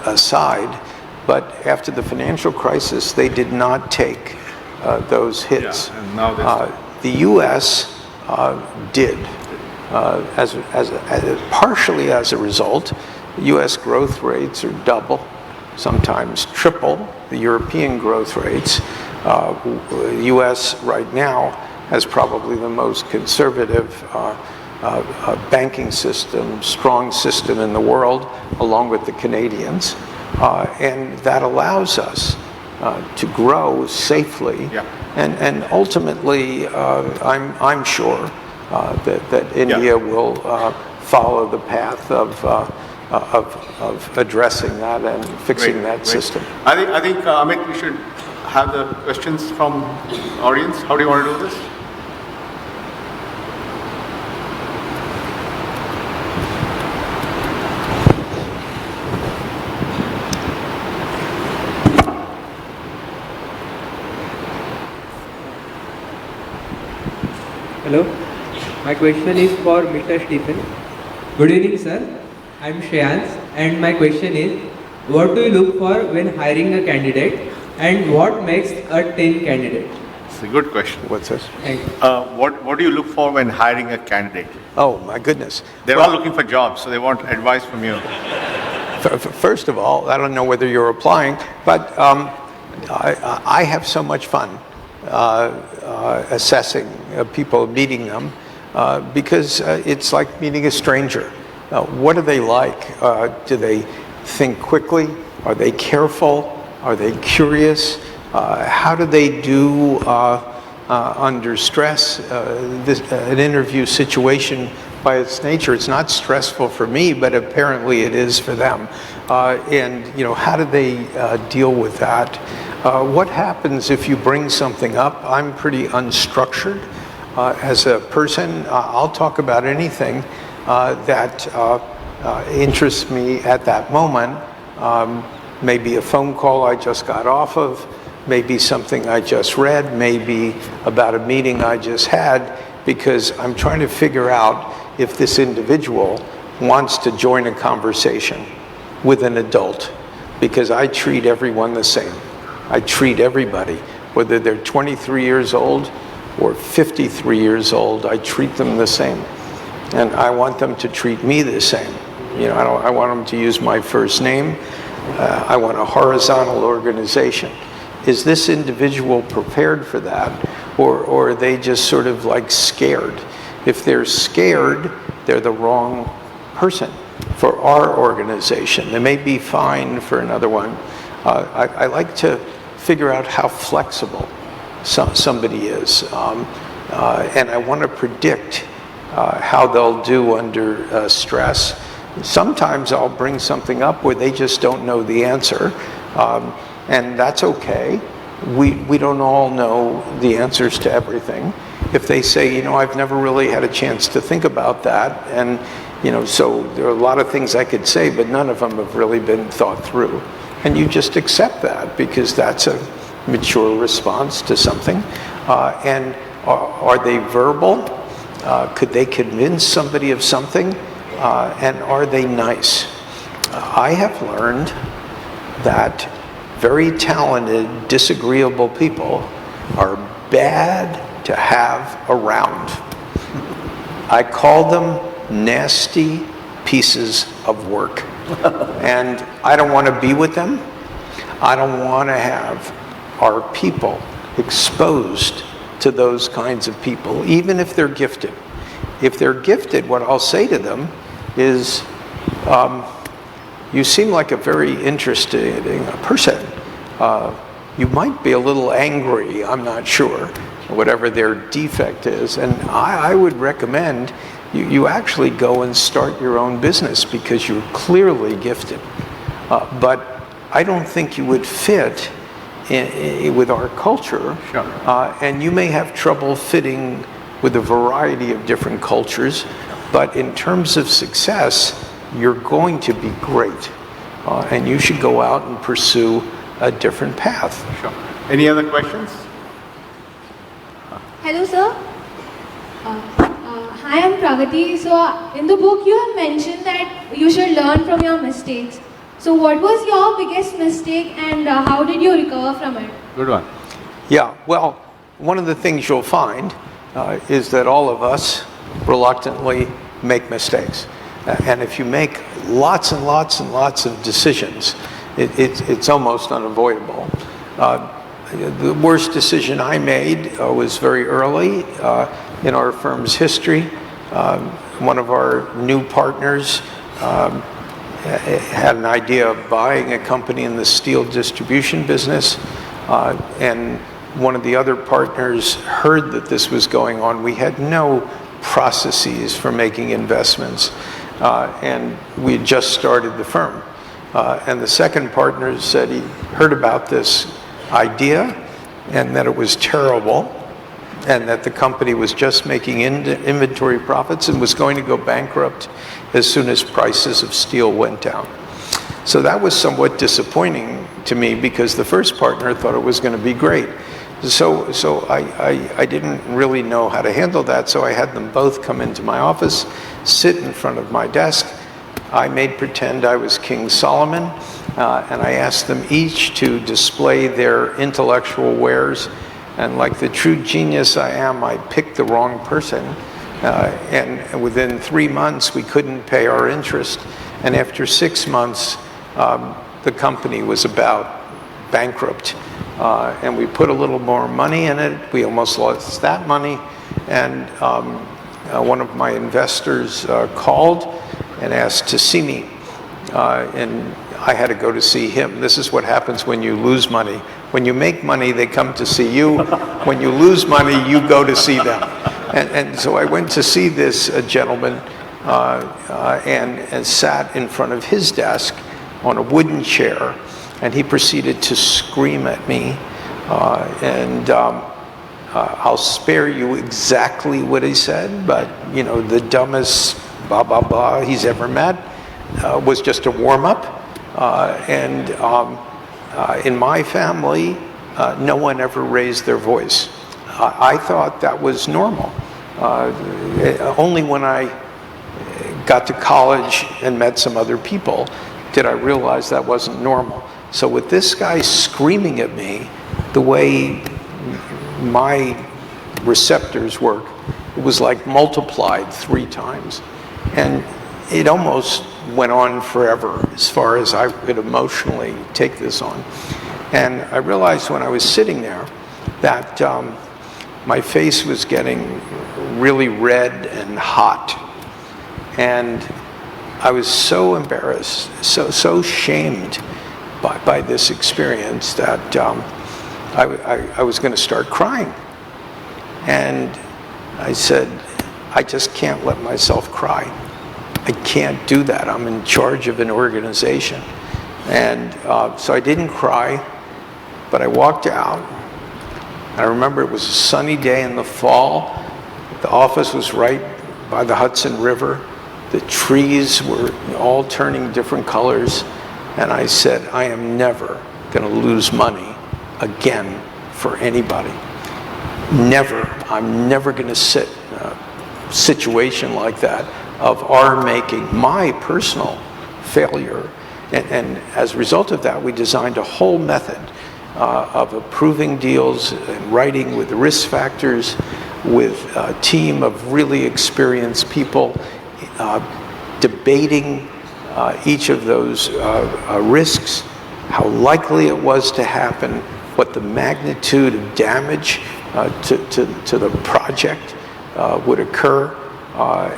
aside, but after the financial crisis, they did not take those hits. Yeah, and now the U.S. Did, partially as a result. U.S. growth rates are double, sometimes triple the European growth rates. The U.S. right now has probably the most conservative banking system, strong system in the world, along with the Canadians. And that allows us to grow safely. Yeah. And ultimately, I'm sure that India will follow the path of addressing that and fixing that system. I think Amit, we should have the questions from the audience. How do you want to do this? Hello, my question is for Mr. Stephen. Good evening, sir. I'm Shreyans, and my question is, what do you look for when hiring a candidate, and what makes a 10 candidate? It's a good question. What's this? Thank you. What do you look for when hiring a candidate? Oh, my goodness. They're all looking for jobs, so they want advice from you. First of all, I don't know whether you're applying, but I have so much fun assessing people, meeting them, because it's like meeting a stranger. What are they like? Do they think quickly? Are they careful? Are they curious? How do they do under stress? An interview situation, by its nature, it's not stressful for me, but apparently it is for them. And how do they deal with that? What happens if you bring something up? I'm pretty unstructured as a person. I'll talk about anything that interests me at that moment. Maybe a phone call I just got off of, maybe something I just read, maybe about a meeting I just had, because I'm trying to figure out if this individual wants to join a conversation with an adult, because I treat everyone the same. I treat everybody, whether they're 23 years old or 53 years old, I treat them the same. And I want them to treat me the same. I want them to use my first name. I want a horizontal organization. Is this individual prepared for that? Or are they just sort of like scared? If they're scared, they're the wrong person for our organization. They may be fine for another one. I like to figure out how flexible somebody is. And I want to predict how they'll do under stress. Sometimes I'll bring something up where they just don't know the answer, and that's okay. We don't all know the answers to everything. If they say, I've never really had a chance to think about that, and so there are a lot of things I could say, but none of them have really been thought through. And you just accept that, because that's a mature response to something. And are they verbal? Could they convince somebody of something? And are they nice? I have learned that very talented, disagreeable people are bad to have around. I call them nasty pieces of work. And I don't want to be with them. I don't want to have our people exposed to those kinds of people, even if they're gifted. If they're gifted, what I'll say to them is, you seem like a very interesting person. You might be a little angry, I'm not sure, whatever their defect is. And I would recommend you actually go and start your own business because you're clearly gifted. But I don't think you would fit with our culture. Sure. And you may have trouble fitting with a variety of different cultures. But in terms of success, you're going to be great. And you should go out and pursue a different path. Sure. Any other questions? Hello, sir. Hi, I'm Pragati. So, in the book, you have mentioned that you should learn from your mistakes. So, what was your biggest mistake and how did you recover from it? Good one. Yeah, well, one of the things you'll find is that all of us reluctantly make mistakes. And if you make lots and lots and lots of decisions, it's almost unavoidable. The worst decision I made was very early in our firm's history. One of our new partners had an idea of buying a company in the steel distribution business, and one of the other partners heard that this was going on. We had no processes for making investments, and we had just started the firm. And the second partner said he heard about this idea and that it was terrible and that the company was just making inventory profits and was going to go bankrupt as soon as prices of steel went down. So that was somewhat disappointing to me because the first partner thought it was going to be great. So I didn't really know how to handle that, so I had them both come into my office, sit in front of my desk. I made pretend I was King Solomon, and I asked them each to display their intellectual wares. And like the true genius I am, I picked the wrong person. And within 3 months, we couldn't pay our interest. And after 6 months, the company was about bankrupt. And we put a little more money in it. We almost lost that money. And one of my investors called and asked to see me. And I had to go to see him. This is what happens when you lose money. When you make money, they come to see you. When you lose money, you go to see them. And so I went to see this gentleman and sat in front of his desk on a wooden chair. And he proceeded to scream at me. I'll spare you exactly what he said, but you know, the dumbest blah, blah, blah he's ever met was just a warm-up. In my family, no one ever raised their voice. I thought that was normal. Only when I got to college and met some other people did I realize that wasn't normal. So with this guy screaming at me, the way my receptors work, it was like multiplied 3 times. And it almost went on forever as far as I could emotionally take this on. And I realized when I was sitting there that my face was getting really red and hot. And I was so embarrassed, so shamed by this experience that I was going to start crying. And I said, I just can't let myself cry. I can't do that. I'm in charge of an organization. And so I didn't cry, but I walked out. I remember it was a sunny day in the fall. The office was right by the Hudson River. The trees were all turning different colors. And I said, I am never going to lose money again for anybody. Never. I'm never going to sit in a situation like that of our making my personal failure And as a result of that, we designed a whole method of approving deals and writing with risk factors, with a team of really experienced people, debating each of those risks, how likely it was to happen, what the magnitude of damage to the project would occur.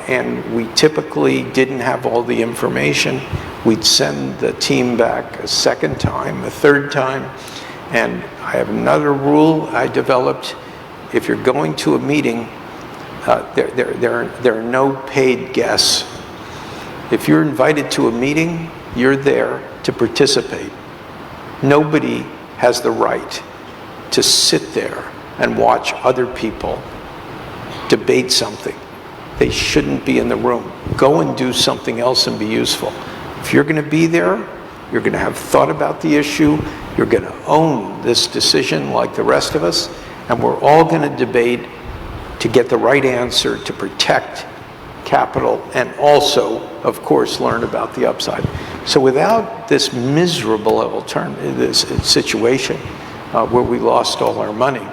And we typically didn't have all the information. We'd send the team back a second time, a third time. And I have another rule I developed. If you're going to a meeting, there are no paid guests. If you're invited to a meeting, you're there to participate. Nobody has the right to sit there and watch other people debate something. They shouldn't be in the room. Go and do something else and be useful. If you're going to be there, you're going to have thought about the issue, you're going to own this decision like the rest of us, and we're all going to debate to get the right answer to protect capital and also, of course, learn about the upside. So without this miserable this situation where we lost all our money,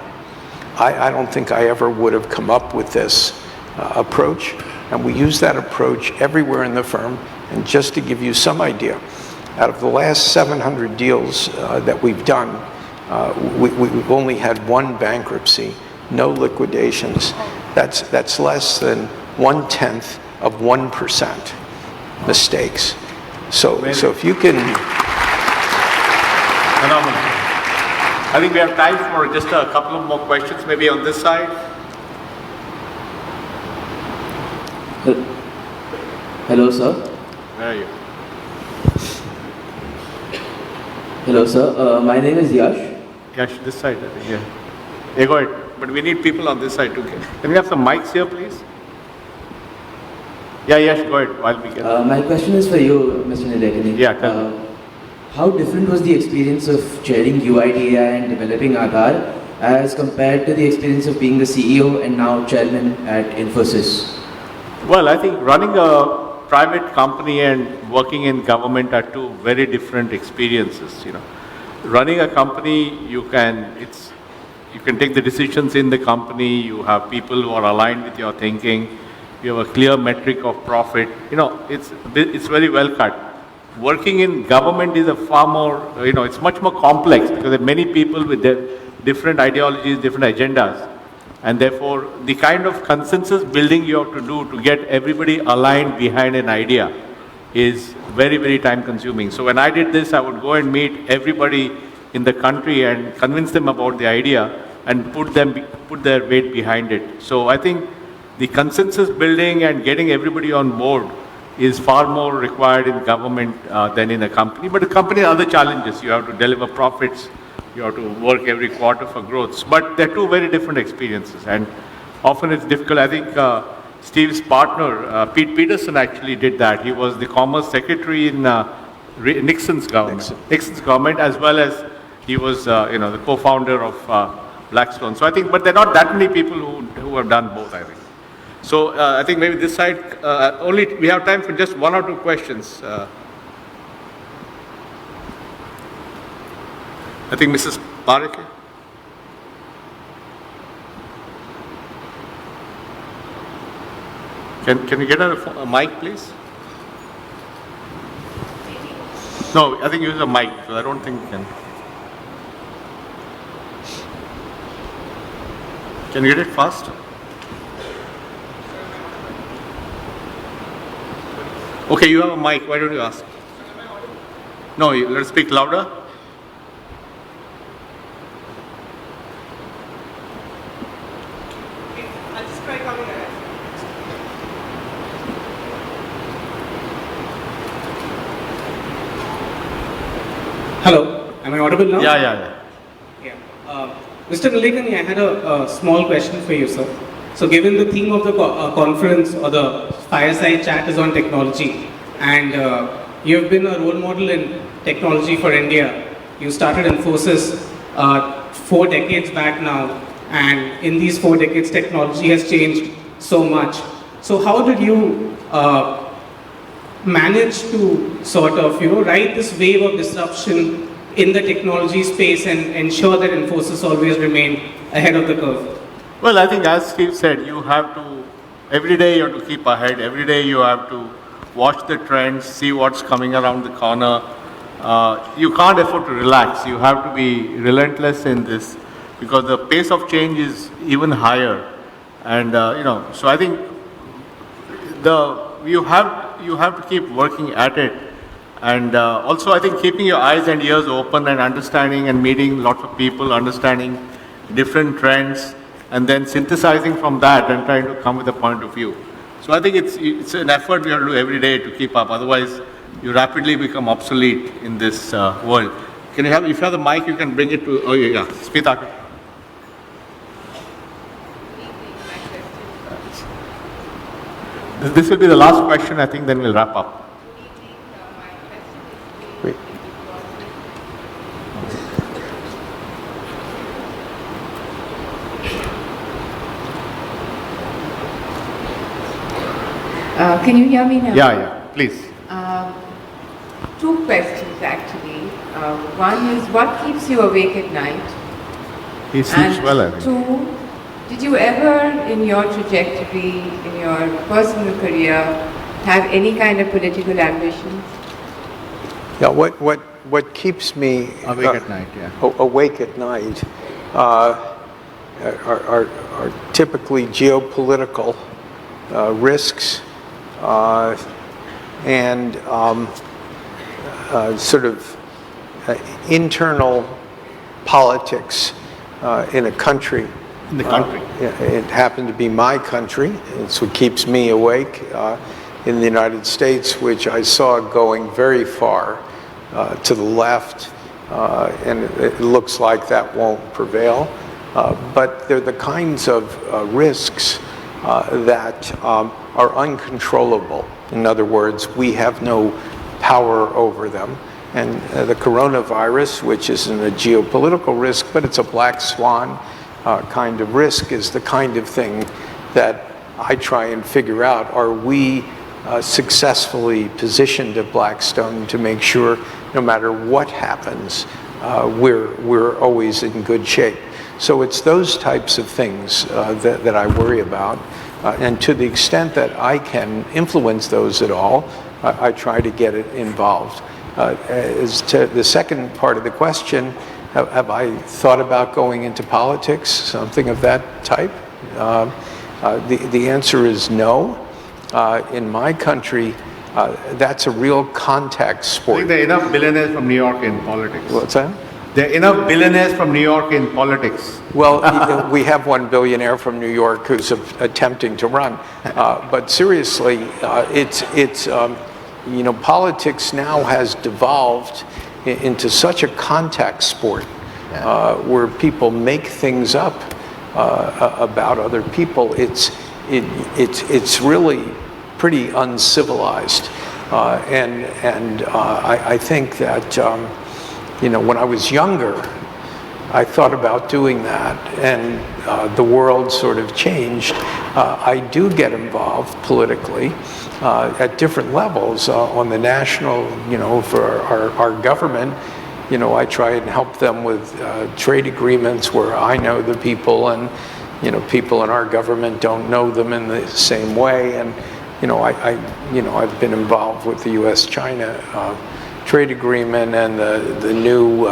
I don't think I ever would have come up with this approach. And we use that approach everywhere in the firm. And just to give you some idea, out of the last 700 deals that we've done, we've only had one bankruptcy, no liquidations. That's less than 1/10 of 1% mistakes. So if you can... Phenomenal. I think we have time for just a couple of more questions, maybe on this side. Hello, sir. Where are you? Hello, sir. My name is Yash. Yash, this side, I think, yeah. Yeah, go ahead. But we need people on this side too. Can we have some mics here, please? Yeah, Yash, go ahead while we get... My question is for you, Mr. Nilekani. Yeah, tell me. How different was the experience of chairing UIDAI and developing Aadhaar as compared to the experience of being the CEO and now chairman at Infosys? Well, I think running a private company and working in government are two very different experiences. Running a company, you can take the decisions in the company. You have people who are aligned with your thinking. You have a clear metric of profit. It's very well cut. Working in government is a far more, it's much more complex because there are many people with their different ideologies, different agendas. And therefore, the kind of consensus building you have to do to get everybody aligned behind an idea is very, very time consuming. So when I did this, I would go and meet everybody in the country and convince them about the idea and put their weight behind it. So I think the consensus building and getting everybody on board is far more required in government than in a company. But a company has other challenges. You have to deliver profits. You have to work every quarter for growth. But they're two very different experiences. And often it's difficult. I think Steve's partner, Pete Peterson, actually did that. He was the Commerce Secretary in Nixon's government. Nixon's government, as well as he was the co-founder of Blackstone. So I think, but there are not that many people who have done both, I think. So I think maybe this side, we have time for just one or two questions. I think Mrs. Parekh. Can you get her a mic, please? No, I think use a mic, so I don't think you can. Can you get it fast? Okay, you have a mic. Why don't you ask? No, let's speak louder. Hello, am I audible now? Yeah. Mr. Nilekani, I had a small question for you, sir. So given the theme of the conference or the fireside chat is on technology, and you have been a role model in technology for India. You started Infosys 4 decades back now, and in these 4 decades, technology has changed so much. So how did you managed to sort of, ride this wave of disruption in the technology space and ensure that Infosys always remained ahead of the curve? Well, I think as Steve said, you have to, every day you have to keep ahead. Every day you have to watch the trends, see what's coming around the corner. You can't afford to relax. You have to be relentless in this because the pace of change is even higher. And, so I think you have to keep working at it. And also I think keeping your eyes and ears open and understanding and meeting lots of people, understanding different trends, and then synthesizing from that and trying to come with a point of view. So I think it's an effort we have to do every day to keep up. Otherwise, you rapidly become obsolete in this world. Can you have, if you have the mic, you can bring it to, Smita. This will be the last question, I think, then we'll wrap up. Can you hear me now? Yeah, please. Two questions actually. One is, what keeps you awake at night? He sleeps well, I think. Two, did you ever in your trajectory, in your personal career, have any kind of political ambitions? Yeah, what keeps me awake at night, awake at night are typically geopolitical risks and sort of internal politics in a country. In the country. It happened to be my country. It's what keeps me awake in the United States, which I saw going very far to the left, and it looks like that won't prevail. But they're the kinds of risks that are uncontrollable. In other words, we have no power over them. And the coronavirus, which isn't a geopolitical risk, but it's a black swan kind of risk, is the kind of thing that I try and figure out. Are we successfully positioned at Blackstone to make sure no matter what happens, we're always in good shape? So it's those types of things that I worry about. And to the extent that I can influence those at all, I try to get it involved. As to the second part of the question, have I thought about going into politics, something of that type? The answer is no. In my country, that's a real contact sport. I think there are enough billionaires from New York in politics. What's that? There are enough billionaires from New York in politics. Well, we have one billionaire from New York who's attempting to run. But seriously, politics now has devolved into such a contact sport where people make things up about other people. It's really pretty uncivilized, and I think that when I was younger, I thought about doing that, and the world sort of changed. I do get involved politically at different levels on the national, for our government. I try and help them with trade agreements where I know the people, and people in our government don't know them in the same way. And I've been involved with the U.S.-China trade agreement and the new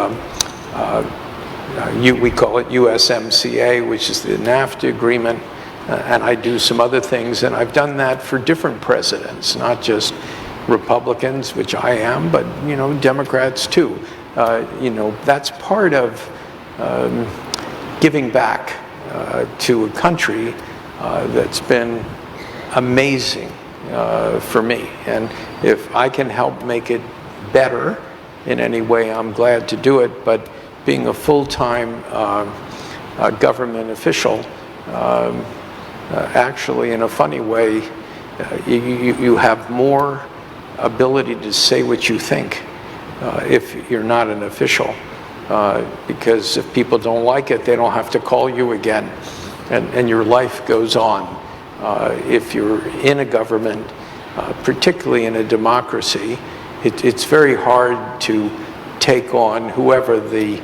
we call it USMCA, which is the NAFTA agreement, and I do some other things, and I've done that for different presidents, not just Republicans, which I am, but Democrats too. That's part of giving back to a country that's been amazing for me, and if I can help make it better in any way, I'm glad to do it. But being a full-time government official, actually, in a funny way, you have more ability to say what you think if you're not an official, because if people don't like it, they don't have to call you again, and your life goes on. If you're in a government, particularly in a democracy. It's very hard to take on whoever the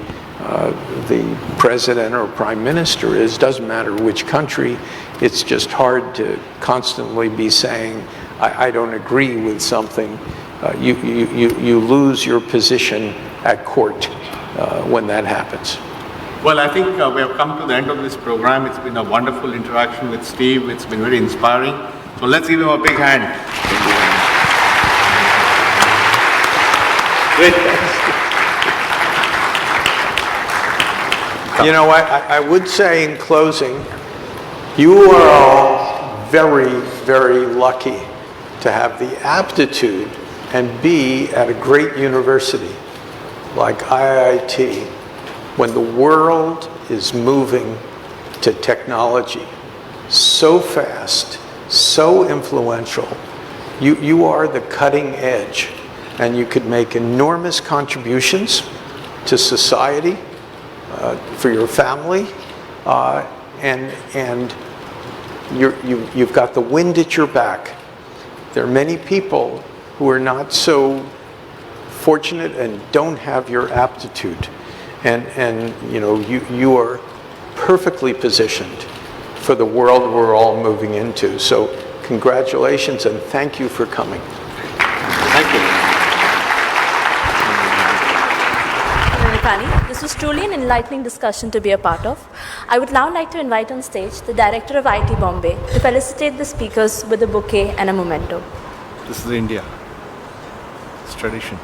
president or prime minister is. Doesn't matter which country. It's just hard to constantly be saying, I don't agree with something. You lose your position at court when that happens. Well, I think we have come to the end of this program. It's been a wonderful interaction with Steve. It's been very inspiring. So let's give him a big hand. You know, I would say in closing, you are all very, very lucky to have the aptitude and be at a great university like IIT when the world is moving to technology so fast, so influential. You are the cutting edge, and you could make enormous contributions to society, for your family, and you've got the wind at your back. There are many people who are not so fortunate and don't have your aptitude, and you know, you are perfectly positioned for the world we're all moving into. So congratulations and thank you for coming. Thank you. Nilekani, this was truly an enlightening discussion to be a part of. I would now like to invite on stage the director of IIT Bombay to felicitate the speakers with a bouquet and a memento. This is India. It's tradition.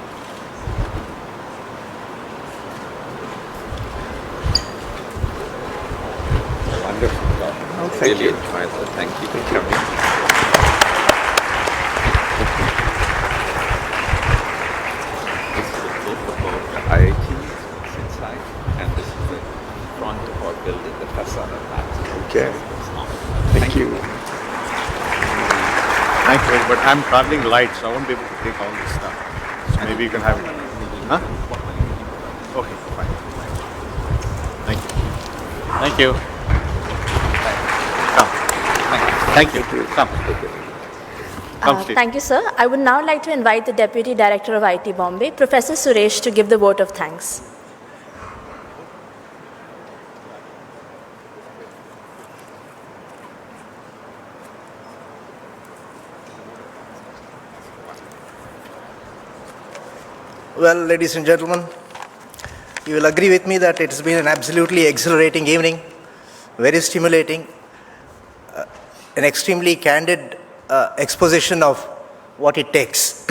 Wonderful talk. Oh, thank you. Really enjoyed it. Thank you for coming. This is a book about the IIT inside, and this is the front of our building, the facade of that. Okay. Thank you. Thank you. But I'm traveling light, so I won't be able to take all this stuff. So maybe you can have it. Huh? Okay, fine. Thank you. Thank you. Come. Thank you. Come. Come, Steve. Thank you, sir. I would now like to invite the Deputy Director of IIT Bombay, Professor Suresh, to give the vote of thanks. Well, ladies and gentlemen, you will agree with me that it has been an absolutely exhilarating evening, very stimulating, an extremely candid exposition of what it takes.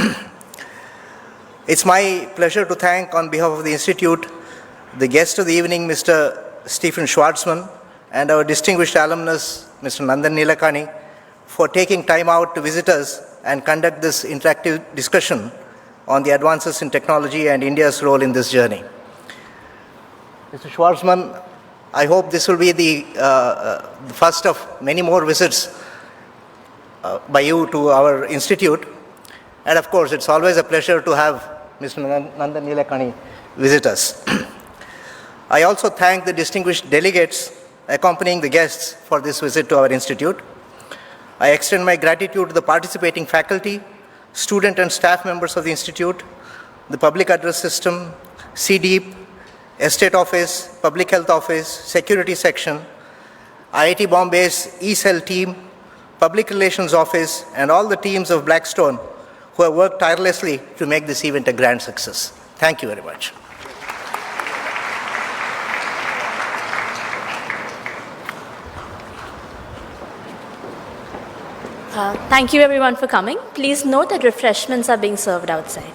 It's my pleasure to thank, on behalf of the Institute, the guest of the evening, Mr. Stephen Schwartzman, and our distinguished alumnus, Mr. Nandan Nilekani, for taking time out to visit us and conduct this interactive discussion on the advances in technology and India's role in this journey. Mr. Schwarzman, I hope this will be the first of many more visits by you to our institute. And of course, it's always a pleasure to have Mr. Nandan Nilekani visit us. I also thank the distinguished delegates accompanying the guests for this visit to our institute. I extend my gratitude to the participating faculty, student and staff members of the institute, the public address system, CDEEP, Estate Office, Public Health Office, Security Section, IIT Bombay's E-Cell team, Public Relations Office, and all the teams of Blackstone who have worked tirelessly to make this event a grand success. Thank you very much. Thank you everyone for coming. Please note that refreshments are being served outside.